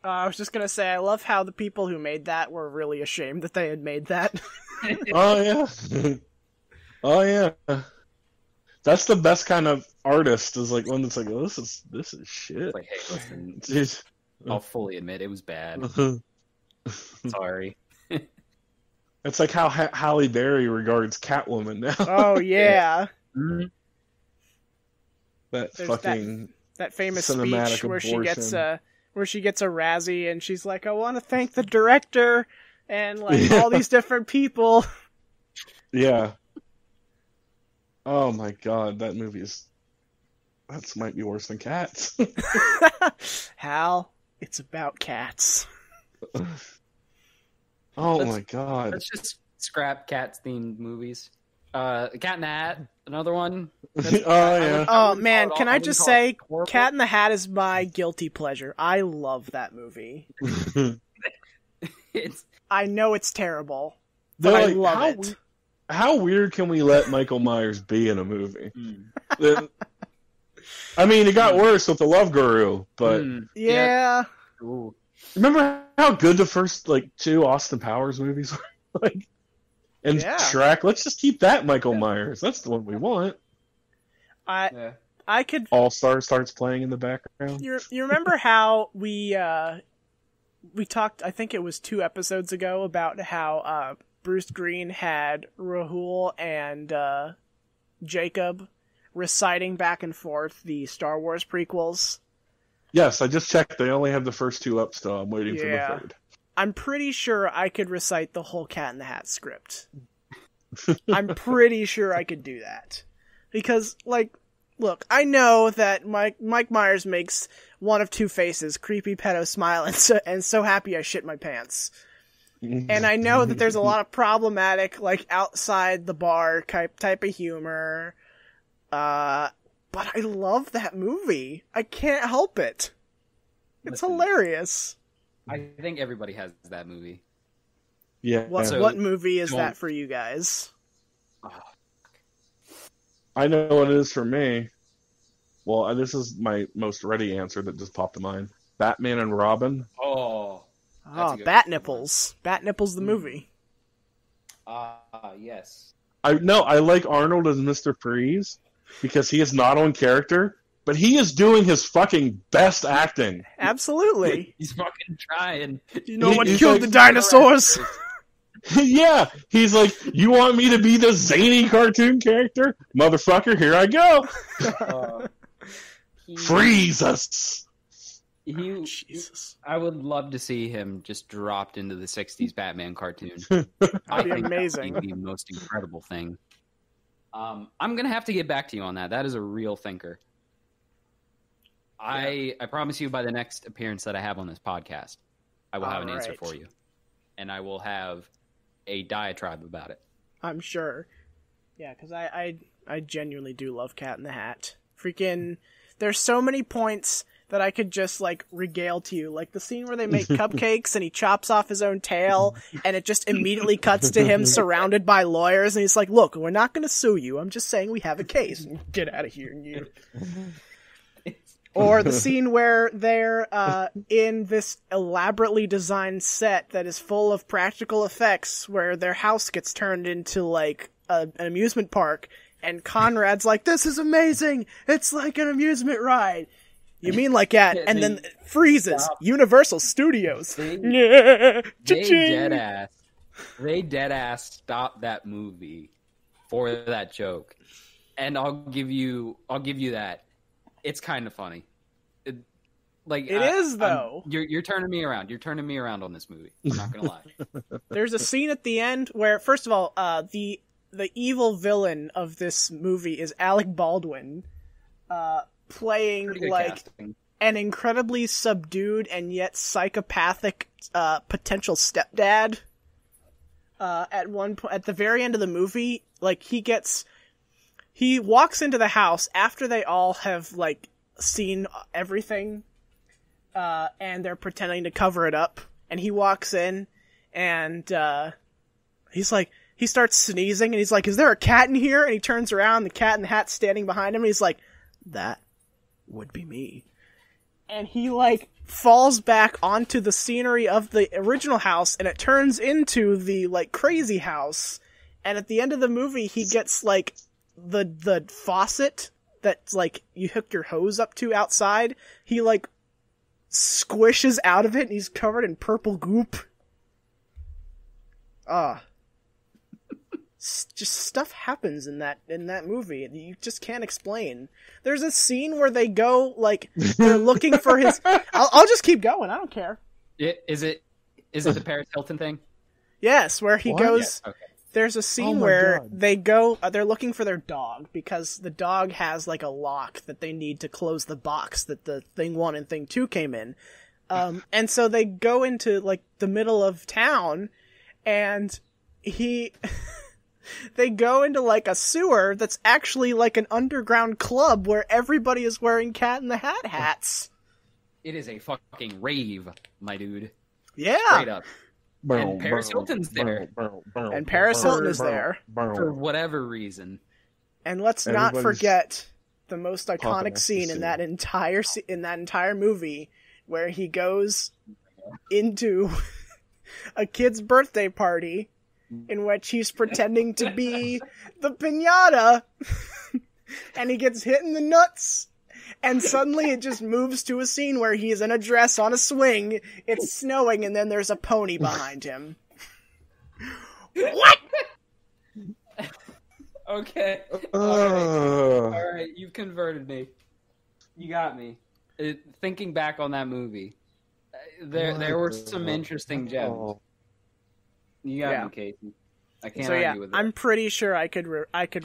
I was just gonna say, I love how the people who made that were really ashamed that they had made that. Oh yeah. That's the best kind of artist. Is like one that's like, oh, this is shit. It's like, hey, listen, I'll fully admit it was bad. Sorry. It's like how Halle Berry regards Catwoman now. Oh yeah. Mm-hmm. That famous speech where she gets a Razzie and she's like, I want to thank the director and like all these different people. Yeah. Oh my god, that might be worse than Cats. Hal, it's about cats. My god. Let's just scrap Cats themed movies. Cat in the Hat, another one. Yeah. Oh man, can I just say, Cat in the Hat is my guilty pleasure. I love that movie. I know it's terrible, but I love it. How weird can we let Michael Myers be in a movie? I mean, it got worse with The Love Guru, but yeah. Ooh. Remember how good the first two Austin Powers movies were? And Shrek. Let's just keep that Michael Myers. That's the one we want. I could. All-Star starts playing in the background. You remember how we talked? I think it was 2 episodes ago about how Bruce Green had Rahul and Jacob reciting back and forth the Star Wars prequels. Yes, I just checked. They only have the first 2 up still. I'm waiting for the third. I'm pretty sure I could recite the whole Cat in the Hat script. I'm pretty sure I could do that. Because, like, look, I know that Mike Myers makes one of 2 faces, creepy pedo smile and so happy I shit my pants. And I know that there's a lot of problematic, like, outside the bar type of humor. But I love that movie. I can't help it. It's hilarious. I think everybody has that movie. Yeah. What movie is that for you guys? I know what it is for me. Well, this is my most ready answer that just popped to mind. Batman and Robin. Bat Nipples. Bat Nipples the movie. Yes. I like Arnold as Mr. Freeze because he is not on character, but he is doing his fucking best acting. Absolutely. He's fucking trying. You know what killed the dinosaurs? Yeah, he's like, you want me to be the zany cartoon character? Motherfucker, here I go. Freeze us. Jesus. I would love to see him just dropped into the 60s Batman cartoon. That'd be amazing. That would be the most incredible thing. I'm going to have to get back to you on that. That is a real thinker. I promise you by the next appearance that I have on this podcast, I will have an answer for you. And I will have a diatribe about it. I'm sure. Yeah, because I genuinely do love Cat in the Hat. Freaking, there's so many points that I could just, like, regale to you. Like the scene where they make cupcakes and he chops off his own tail and it just immediately cuts to him surrounded by lawyers and he's like, look, we're not going to sue you. I'm just saying we have a case. Get out of here. You. Or the scene where they're in this elaborately designed set that is full of practical effects where their house gets turned into, like, an amusement park and Conrad's like, this is amazing! It's like an amusement ride! You mean like that? And then it freezes. Stop. Universal Studios. They dead ass stopped that movie for that joke. And I'll give you that. It's kind of funny. It is though. You're turning me around. You're turning me around on this movie. I'm not gonna lie. There's a scene at the end where, first of all, the evil villain of this movie is Alec Baldwin, playing like casting. An incredibly subdued and yet psychopathic potential stepdad. At the very end of the movie, like he walks into the house after they all have like seen everything, and they're pretending to cover it up. And he walks in, and he's like, he starts sneezing, and he's like, "Is there a cat in here?" And he turns around, the Cat in the Hat's standing behind him, and he's like, "That would be me." And he like falls back onto the scenery of the original house, and it turns into the like crazy house. And at the end of the movie, he gets like the faucet that's like you hook your hose up to outside. He like squishes out of it, and he's covered in purple goop. Just stuff happens in that movie you just can't explain. There's a scene where they go like they're looking for his. I'll just keep going. I don't care. Is it the Paris Hilton thing? Yes, where he goes. Yes. Okay. There's a scene where they go. They're looking for their dog because the dog has like a lock that they need to close the box that the Thing 1 and Thing 2 came in. And so they go into like the middle of town, and they go into like a sewer that's actually like an underground club where everybody is wearing Cat in the Hat hats. It is a fucking rave, my dude. Yeah. Straight up. And Paris Hilton's there. And Paris Hilton is there. For whatever reason. And let's not forget the most iconic scene in that entire movie where he goes into a kid's birthday party in which he's pretending to be the piñata, and he gets hit in the nuts. And suddenly it just moves to a scene where he's in a dress on a swing, it's snowing, and then there's a pony behind him. What? Okay. All right, you've converted me. You got me. Thinking back on that movie, there were some interesting gems. You got me, Casey. I can't argue with that. I'm pretty sure I could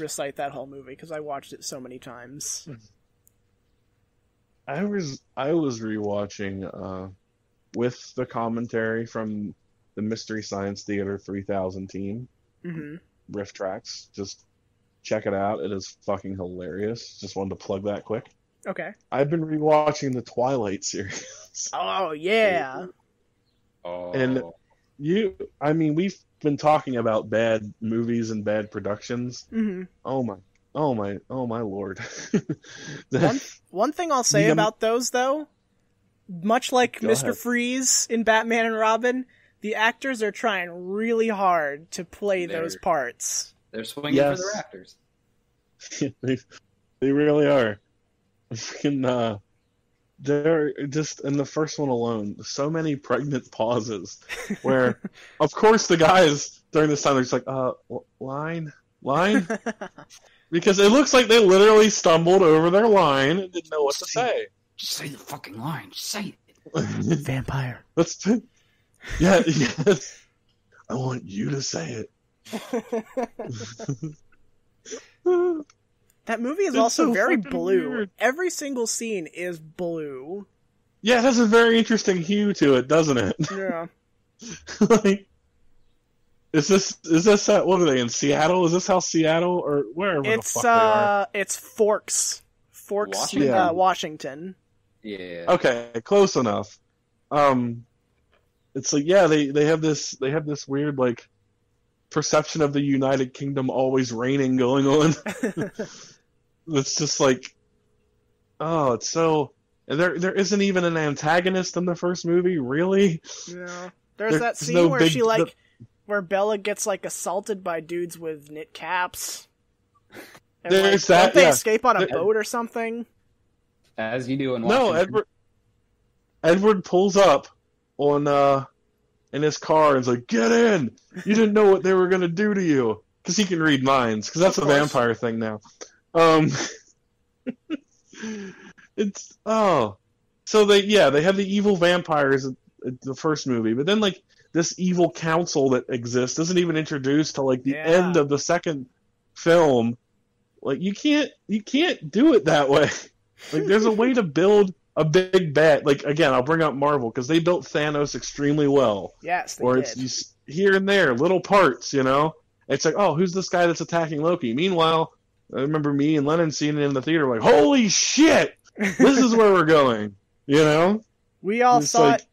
recite that whole movie because I watched it so many times. I was rewatching with the commentary from the Mystery Science Theater 3000 team. Mm-hmm. Riff Tracks. Just check it out. It is fucking hilarious. Just wanted to plug that quick. Okay. I've been rewatching the Twilight series. Oh yeah. Oh. And we've been talking about bad movies and bad productions. Mm-hmm. Oh my lord. One thing I'll say about those, though, much like Mr. Freeze in Batman and Robin, the actors are trying really hard to play those parts. They're swinging for the rafters. They really are. Freaking, they're just, in the first one alone, so many pregnant pauses where, of course, the guys during this time, they're just like, line? Because it looks like they literally stumbled over their line and didn't know what to say. Just say the fucking line. Just say it. Vampire. Yes. I want you to say it. That movie is also very blue. Weird. Every single scene is blue. Yeah, it has a very interesting hue to it, doesn't it? Yeah. Like, is this what are they in Seattle? Is this how Seattle or wherever the fuck they are? It's Forks, Washington. Washington. Yeah. Okay, close enough. It's like they have this weird like perception of the United Kingdom always raining going on. It's just like, it's so. And there isn't even an antagonist in the first movie, really. Yeah. There's that scene where where Bella gets like assaulted by dudes with knit caps. And, there's don't they escape on a boat or something? As you do in Washington. No, Edward pulls up on in his car and is like, "Get in! You didn't know what they were gonna do to you," because he can read minds. Because that's a vampire thing now. So they have the evil vampires in the first movie, but then like this evil council that exists isn't even introduced till like the end of the second film. Like you can't do it that way. Like there's a way to build a big bad. Like again, I'll bring up Marvel because they built Thanos extremely well. Yes, they did. It's here and there, little parts. It's like, oh, who's this guy that's attacking Loki? Meanwhile, I remember me and Lennon seeing it in the theater, like, holy shit, this is where we're going. We all saw it.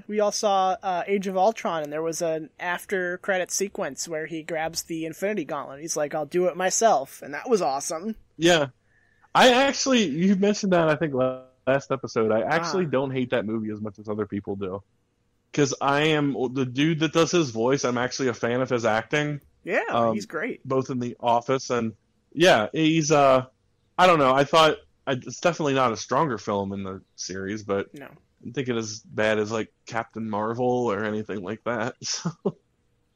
We all saw Age of Ultron, and there was an after-credit sequence where he grabs the Infinity Gauntlet. He's like, I'll do it myself, and that was awesome. Yeah. You mentioned that, I think, last episode. I actually don't hate that movie as much as other people do. Because I am, the dude that does his voice, I'm actually a fan of his acting. Yeah, he's great. Both in The Office and, he's, I don't know, I thought, it's definitely not a stronger film in the series, but... No. I don't think it as bad as like Captain Marvel or anything like that. So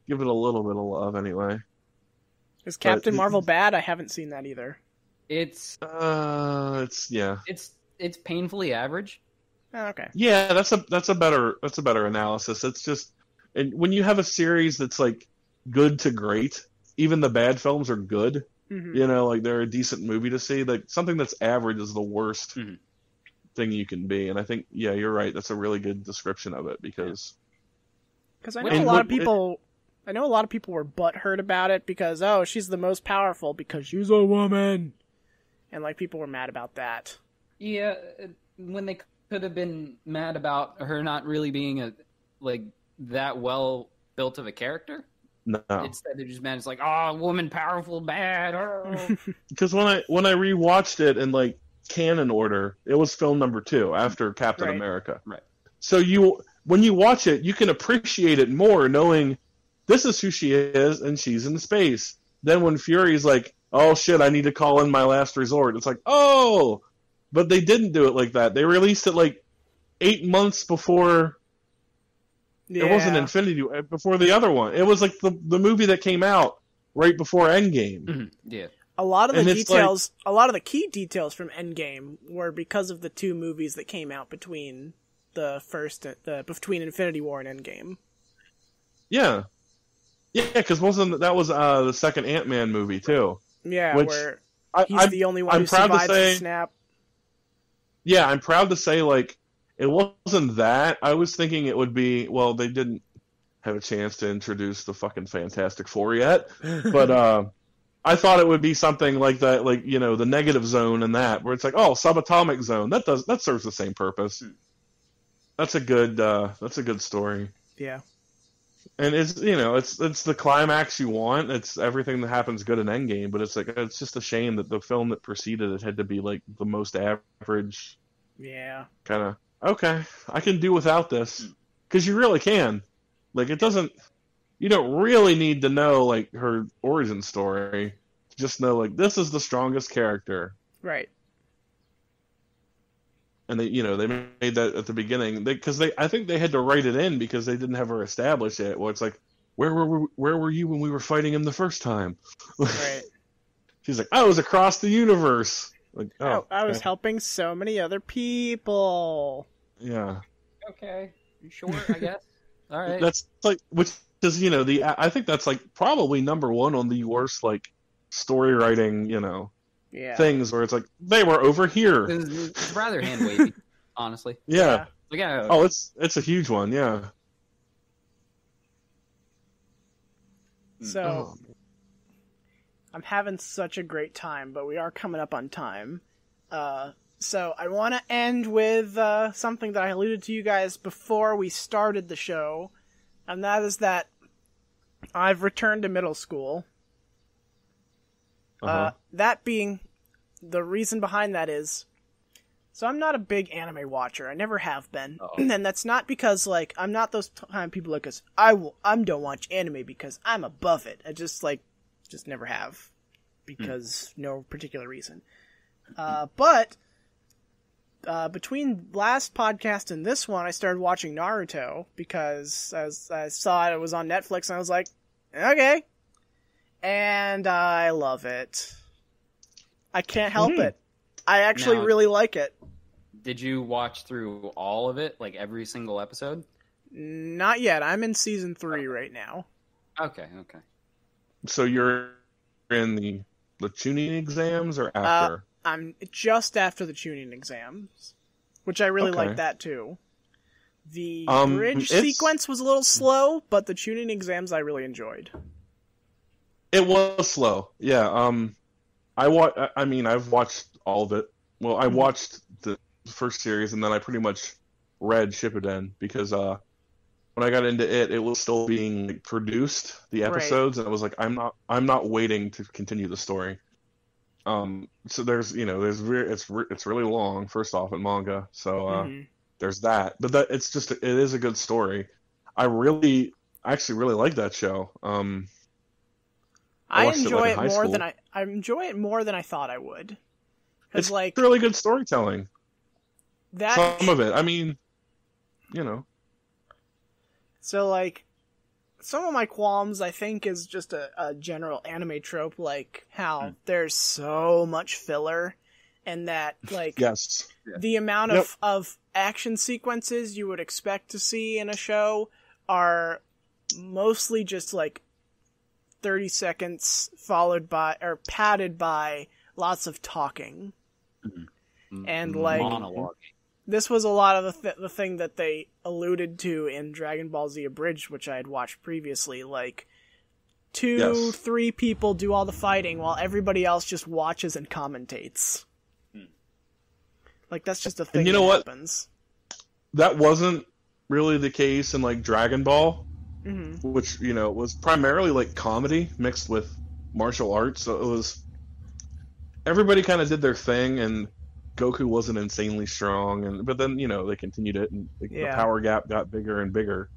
give it a little bit of love anyway. Is Captain Marvel bad? I haven't seen that either. It's painfully average. Oh, okay. Yeah, that's a better analysis. It's just, and when you have a series that's like good to great, even the bad films are good. Mm-hmm. Like they're a decent movie to see. Like something that's average is the worst. Mm-hmm. thing you can be, and I think you're right, that's a really good description of it because I know a lot of people were butthurt about it because she's the most powerful because she's a woman, and like people were mad about that. Yeah, when they could have been mad about her not really being that well built of a character. No, instead they're just mad. It's like, woman powerful bad. Because when I rewatched it and like canon order, it was film number 2 after Captain America. Right. So when you watch it, you can appreciate it more knowing this is who she is and she's in space. Then when Fury's like, oh shit, I need to call in my last resort. It's like, oh, but they didn't do it like that. They released it like 8 months before. Yeah. It wasn't Infinity before the other one. It was like the movie that came out right before Endgame. Mm-hmm. Yeah. A lot of the details, a lot of the key details from Endgame were because of the two movies that came out between between Infinity War and Endgame. Yeah. Yeah, because that was the second Ant-Man movie too. Yeah, which where he's the only one who survives the snap. Yeah, I'm proud to say, like, it wasn't that. I was thinking it would be, well, they didn't have a chance to introduce the fucking Fantastic Four yet, but I thought it would be something like that, like, you know, the negative zone and that, where it's like, oh, subatomic zone. That serves the same purpose. That's a good story. Yeah. And it's, you know, it's the climax you want. It's everything that happens good in Endgame, but it's like, it's just a shame that the film that preceded it had to be like the most average. Yeah. Kind of, okay, I can do without this. Because you really can. Like, you don't really need to know, like, her origin story. Just know, like, this is the strongest character. Right. And they made that at the beginning. I think they had to write it in because they didn't have her established yet. Well, it's like, where were you when we were fighting him the first time? Right. She's like, I was across the universe. Like, oh, I was helping so many other people. Yeah. Okay. You sure? I guess. All right. That's like, which is, you know, I think that's like probably number one on the worst like story writing, you know, things where it's like they were over here. It's rather hand wavy, honestly. Yeah. Yeah. Oh, it's a huge one. Yeah. So, I'm having such a great time, but we are coming up on time. So I want to end with something that I alluded to you guys before we started the show, and that is that I've returned to middle school. That being, the reason behind that is, so I'm not a big anime watcher. I never have been. And that's not because, like, I'm not those kind of people like us. I don't watch anime because I'm above it. I just never have. Because no particular reason. But between last podcast and this one, I started watching Naruto because I saw it was on Netflix and I was like, okay. And I love it. I can't help it. I actually really like it. Did you watch through all of it, like every single episode? Not yet. I'm in season 3 right now. Okay. So you're in the tuning exams or after? I'm just after the tuning exams, which I really like that too. The bridge sequence was a little slow, but the tuning exams I really enjoyed. It was slow, yeah. I've watched all of it. Well, I watched the first series, and then I pretty much read Shippuden because when I got into it, it was still being produced, the episodes, and I was like, I'm not waiting to continue the story. So it's really long. First off, in manga, so there's that. But it is a good story. I actually really like that show. I enjoy it more than I enjoy it more than I thought I would. It's like really good storytelling. Some of it, I mean, you know. So like, some of my qualms, I think, is just a general anime trope, like how there's so much filler, and that like the amount of action sequences you would expect to see in a show are mostly just like 30 seconds followed by or padded by lots of talking. And like monologue. This was a lot of the thing that they alluded to in Dragon Ball Z Abridged, which I had watched previously. Like, 2-3 people do all the fighting while everybody else just watches and commentates. Like, that's just a thing that happens. That wasn't really the case in, like, Dragon Ball, which, you know, was primarily, like, comedy mixed with martial arts. So it was... Everybody kind of did their thing, and Goku wasn't insanely strong, but then, you know, they continued it, and the power gap got bigger and bigger.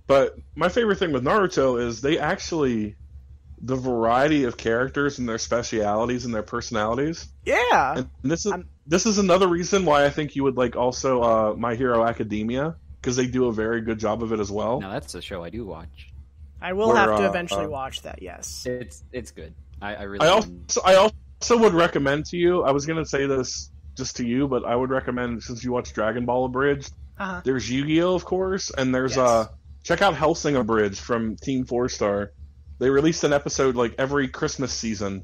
But my favorite thing with Naruto is they actually the variety of characters and their specialities and their personalities. Yeah. And this is another reason why I think you would like also My Hero Academia, because they do a very good job of it as well. Now that's a show I do watch. I will have to eventually watch that. Yes, it's good. I really. I also would recommend to you. I was gonna say this just to you, but I would recommend, since you watch Dragon Ball Abridged. There's Yu-Gi-Oh, of course, and there's check out Hellsing Abridged from Team 4-Star. They released an episode like every Christmas season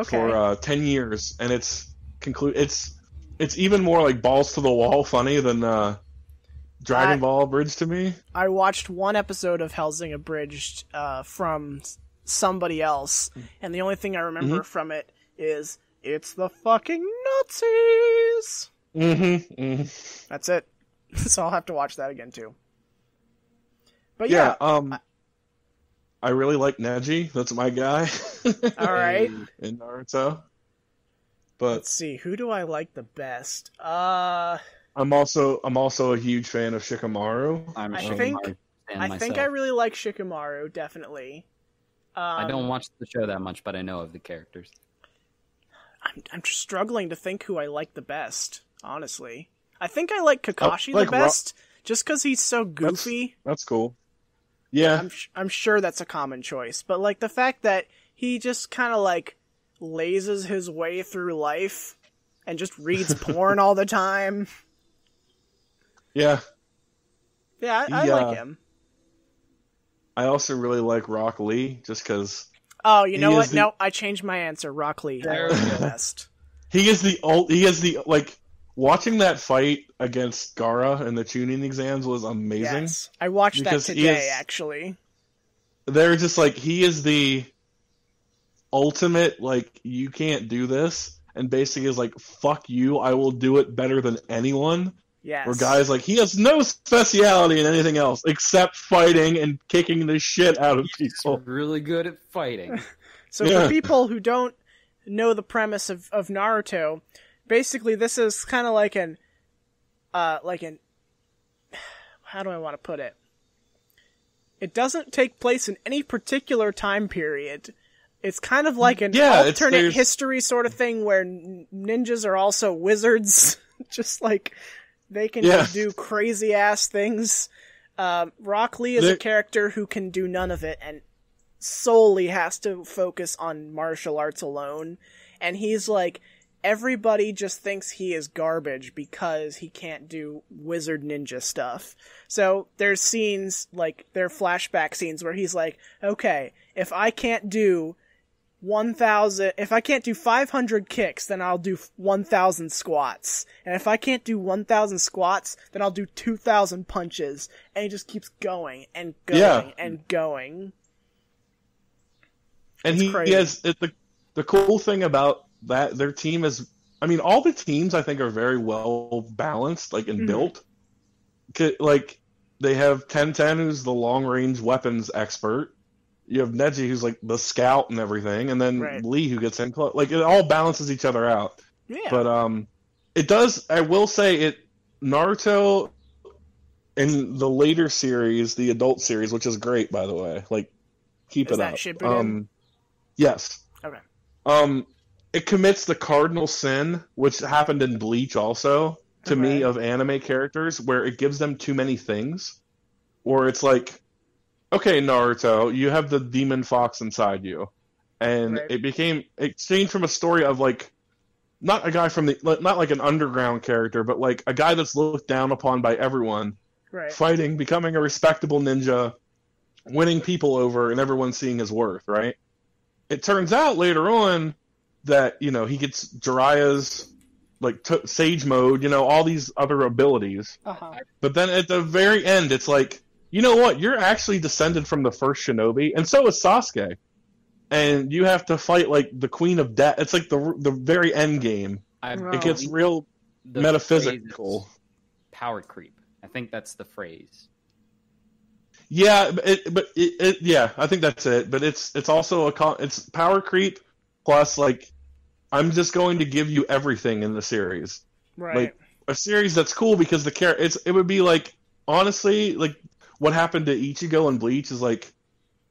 for 10 years, and it's even more like balls to the wall funny than Dragon Ball Abridged to me. I watched one episode of Hellsing Abridged from somebody else, and the only thing I remember from it is it's the fucking Nazis. That's it. So I'll have to watch that again too. But yeah, I really like Neji. That's my guy. All right. In Naruto. But let's see, who do I like the best? I'm also a huge fan of Shikamaru. I think I really like Shikamaru, definitely. I don't watch the show that much, but I know of the characters. I'm just struggling to think who I like the best, honestly. I think I like Kakashi the best, just because he's so goofy. That's cool. Yeah. I'm sure that's a common choice, but like the fact that he just kind of like lazes his way through life and just reads porn all the time. Yeah. Yeah, I like him. I also really like Rock Lee, just because... Oh, you know what? No, I changed my answer. Rock Lee. The best. He is the like, watching that fight against Gaara in the Chunin exams was amazing. Yes, I watched that today, actually. They're just like, he is the ultimate, like, you can't do this, and basically is like, fuck you, I will do it better than anyone. Yes. Where guys, like, he has no speciality in anything else except fighting and kicking the shit out of people. He's really good at fighting. So for people who don't know the premise of Naruto, basically this is kind of like an how do I want to put it? It doesn't take place in any particular time period. It's kind of like an alternate history sort of thing where ninjas are also wizards, just like they can do crazy ass things. Rock Lee is a character who can do none of it and solely has to focus on martial arts alone. And he's like, everybody just thinks he is garbage because he can't do wizard ninja stuff. So there's scenes, like, there are flashback scenes where he's like, okay, if I can't do 500 kicks, then I'll do 1,000 squats. And if I can't do 1,000 squats, then I'll do 2,000 punches. And he just keeps going and going and going. And he has, the cool thing about that, their team is, I mean, all the teams I think are very well balanced, like, and built. Like, they have Tenten, who's the long range weapons expert. You have Neji, who's like the scout and everything, and then Lee, who gets in close. Like, it all balances each other out. Yeah. But it does. I will say Naruto in the later series, the adult series, which is great, by the way. Like, keep it up. Shippuden? Yes. Okay. It commits the cardinal sin, which happened in Bleach also, to me, of anime characters, where it gives them too many things. Or it's like, okay, Naruto, you have the demon fox inside you. And it changed from a story of, like, not a guy not like an underground character, but like a guy that's looked down upon by everyone, fighting, becoming a respectable ninja, winning people over, and everyone seeing his worth, right? It turns out later on that, you know, he gets Jiraiya's, like, Sage Mode, you know, all these other abilities. But then at the very end, it's like, you know what? You're actually descended from the first shinobi, and so is Sasuke. And you have to fight, like, the Queen of Death. It's like the very end game. It gets real metaphysical. Power creep. I think that's the phrase. Yeah, yeah, I think that's it. But it's also it's power creep plus, like, I'm just going to give you everything in the series. Right. Like, a series that's cool because it would be like, honestly, like, what happened to Ichigo and Bleach is like,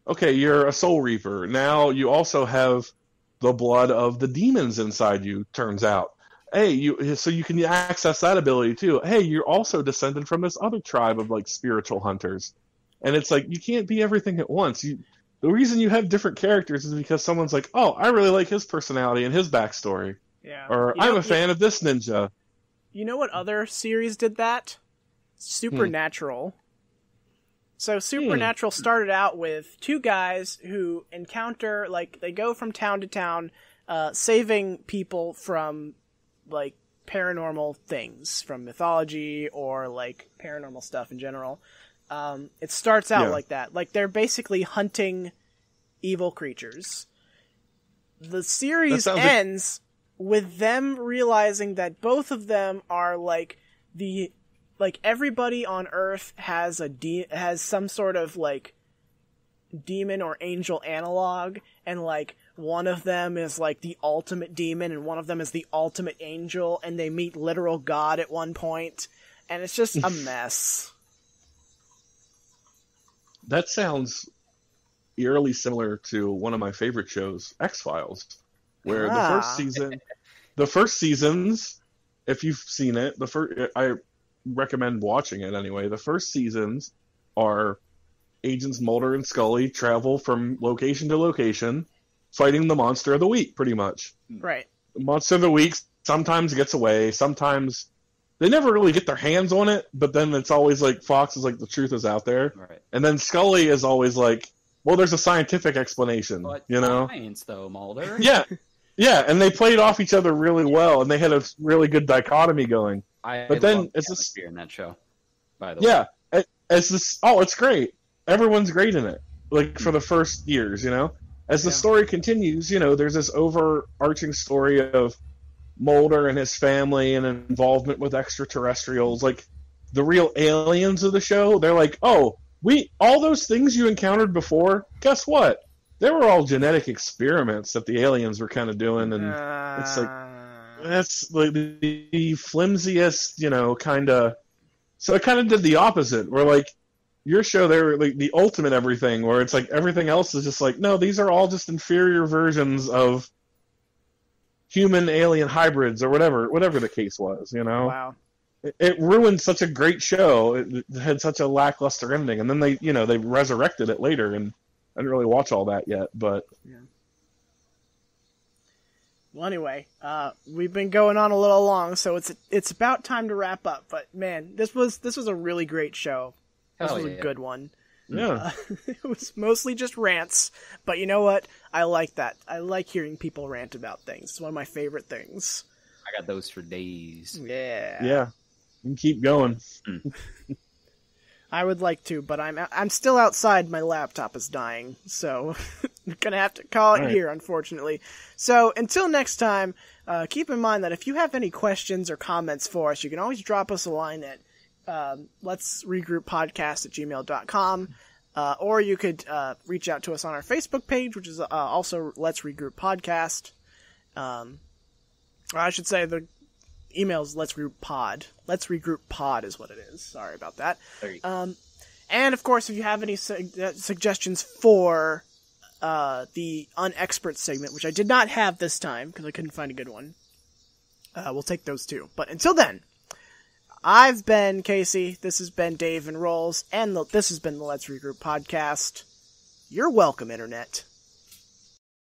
okay, you're a soul reaper. Now you also have the blood of the demons inside you, turns out. Hey, so you can access that ability too. Hey, you're also descended from this other tribe of like spiritual hunters. And it's like, you can't be everything at once. The reason you have different characters is because someone's like, oh, I really like his personality and his backstory. Yeah. Or I'm a fan of this ninja. You know what other series did that? Supernatural. So Supernatural started out with two guys who encounter, like, they go from town to town, saving people from, like, paranormal things, from mythology or, like, paranormal stuff in general. It starts out like that. Like, they're basically hunting evil creatures. The series ends with them realizing that both of them are, like, everybody on Earth has has some sort of, like, demon or angel analog, and, like, one of them is, like, the ultimate demon, and one of them is the ultimate angel, and they meet literal God at one point, and it's just a mess. That sounds eerily similar to one of my favorite shows, X-Files, where the first seasons, if you've seen it, I recommend watching it anyway. The first seasons are Agents Mulder and Scully travel from location to location, fighting the monster of the week, pretty much. Right. The monster of the week sometimes gets away, sometimes they never really get their hands on it, but then it's always like Fox is like, the truth is out there. Right. And then Scully is always like, well, there's a scientific explanation, but you know? Science, though, Mulder. Yeah. Yeah, and they played off each other really well, and they had a really good dichotomy going. But then it's this in that show, by the way. It's great. Everyone's great in it. Like, for the first years, you know? As the story continues, you know, there's this overarching story of Mulder and his family and involvement with extraterrestrials. Like, the real aliens of the show, they're like, oh, all those things you encountered before, guess what? They were all genetic experiments that the aliens were kind of doing, and it's like, that's like the flimsiest, you know, kind of. So it kind of did the opposite, where like your show, they were like the ultimate everything, where it's like everything else is just like, no, these are all just inferior versions of human alien hybrids or whatever the case was, you know. Wow. It ruined such a great show. It had such a lackluster ending, and then they resurrected it later, and I didn't really watch all that yet, but yeah. Well, anyway, we've been going on a little long, so it's about time to wrap up. But man, this was a really great show. This was a good one. Yeah, it was mostly just rants, but you know what? I like that. I like hearing people rant about things. It's one of my favorite things. I got those for days. Yeah. Yeah. You can keep going. I would like to, but I'm still outside. My laptop is dying, so I'm gonna have to call it here, unfortunately. So until next time, keep in mind that if you have any questions or comments for us, you can always drop us a line at let's regroup podcast@gmail.com, or you could reach out to us on our Facebook page, which is also Let's Regroup Podcast. Or I should say the email is Let's Regroup Pod. Let's Regroup Pod is what it is. Sorry about that. And of course, if you have any suggestions for the unexpert segment, which I did not have this time because I couldn't find a good one, we'll take those too. But until then, I've been Casey, this has been Dave and Rolls, and this has been the Let's Regroup podcast. You're welcome, Internet.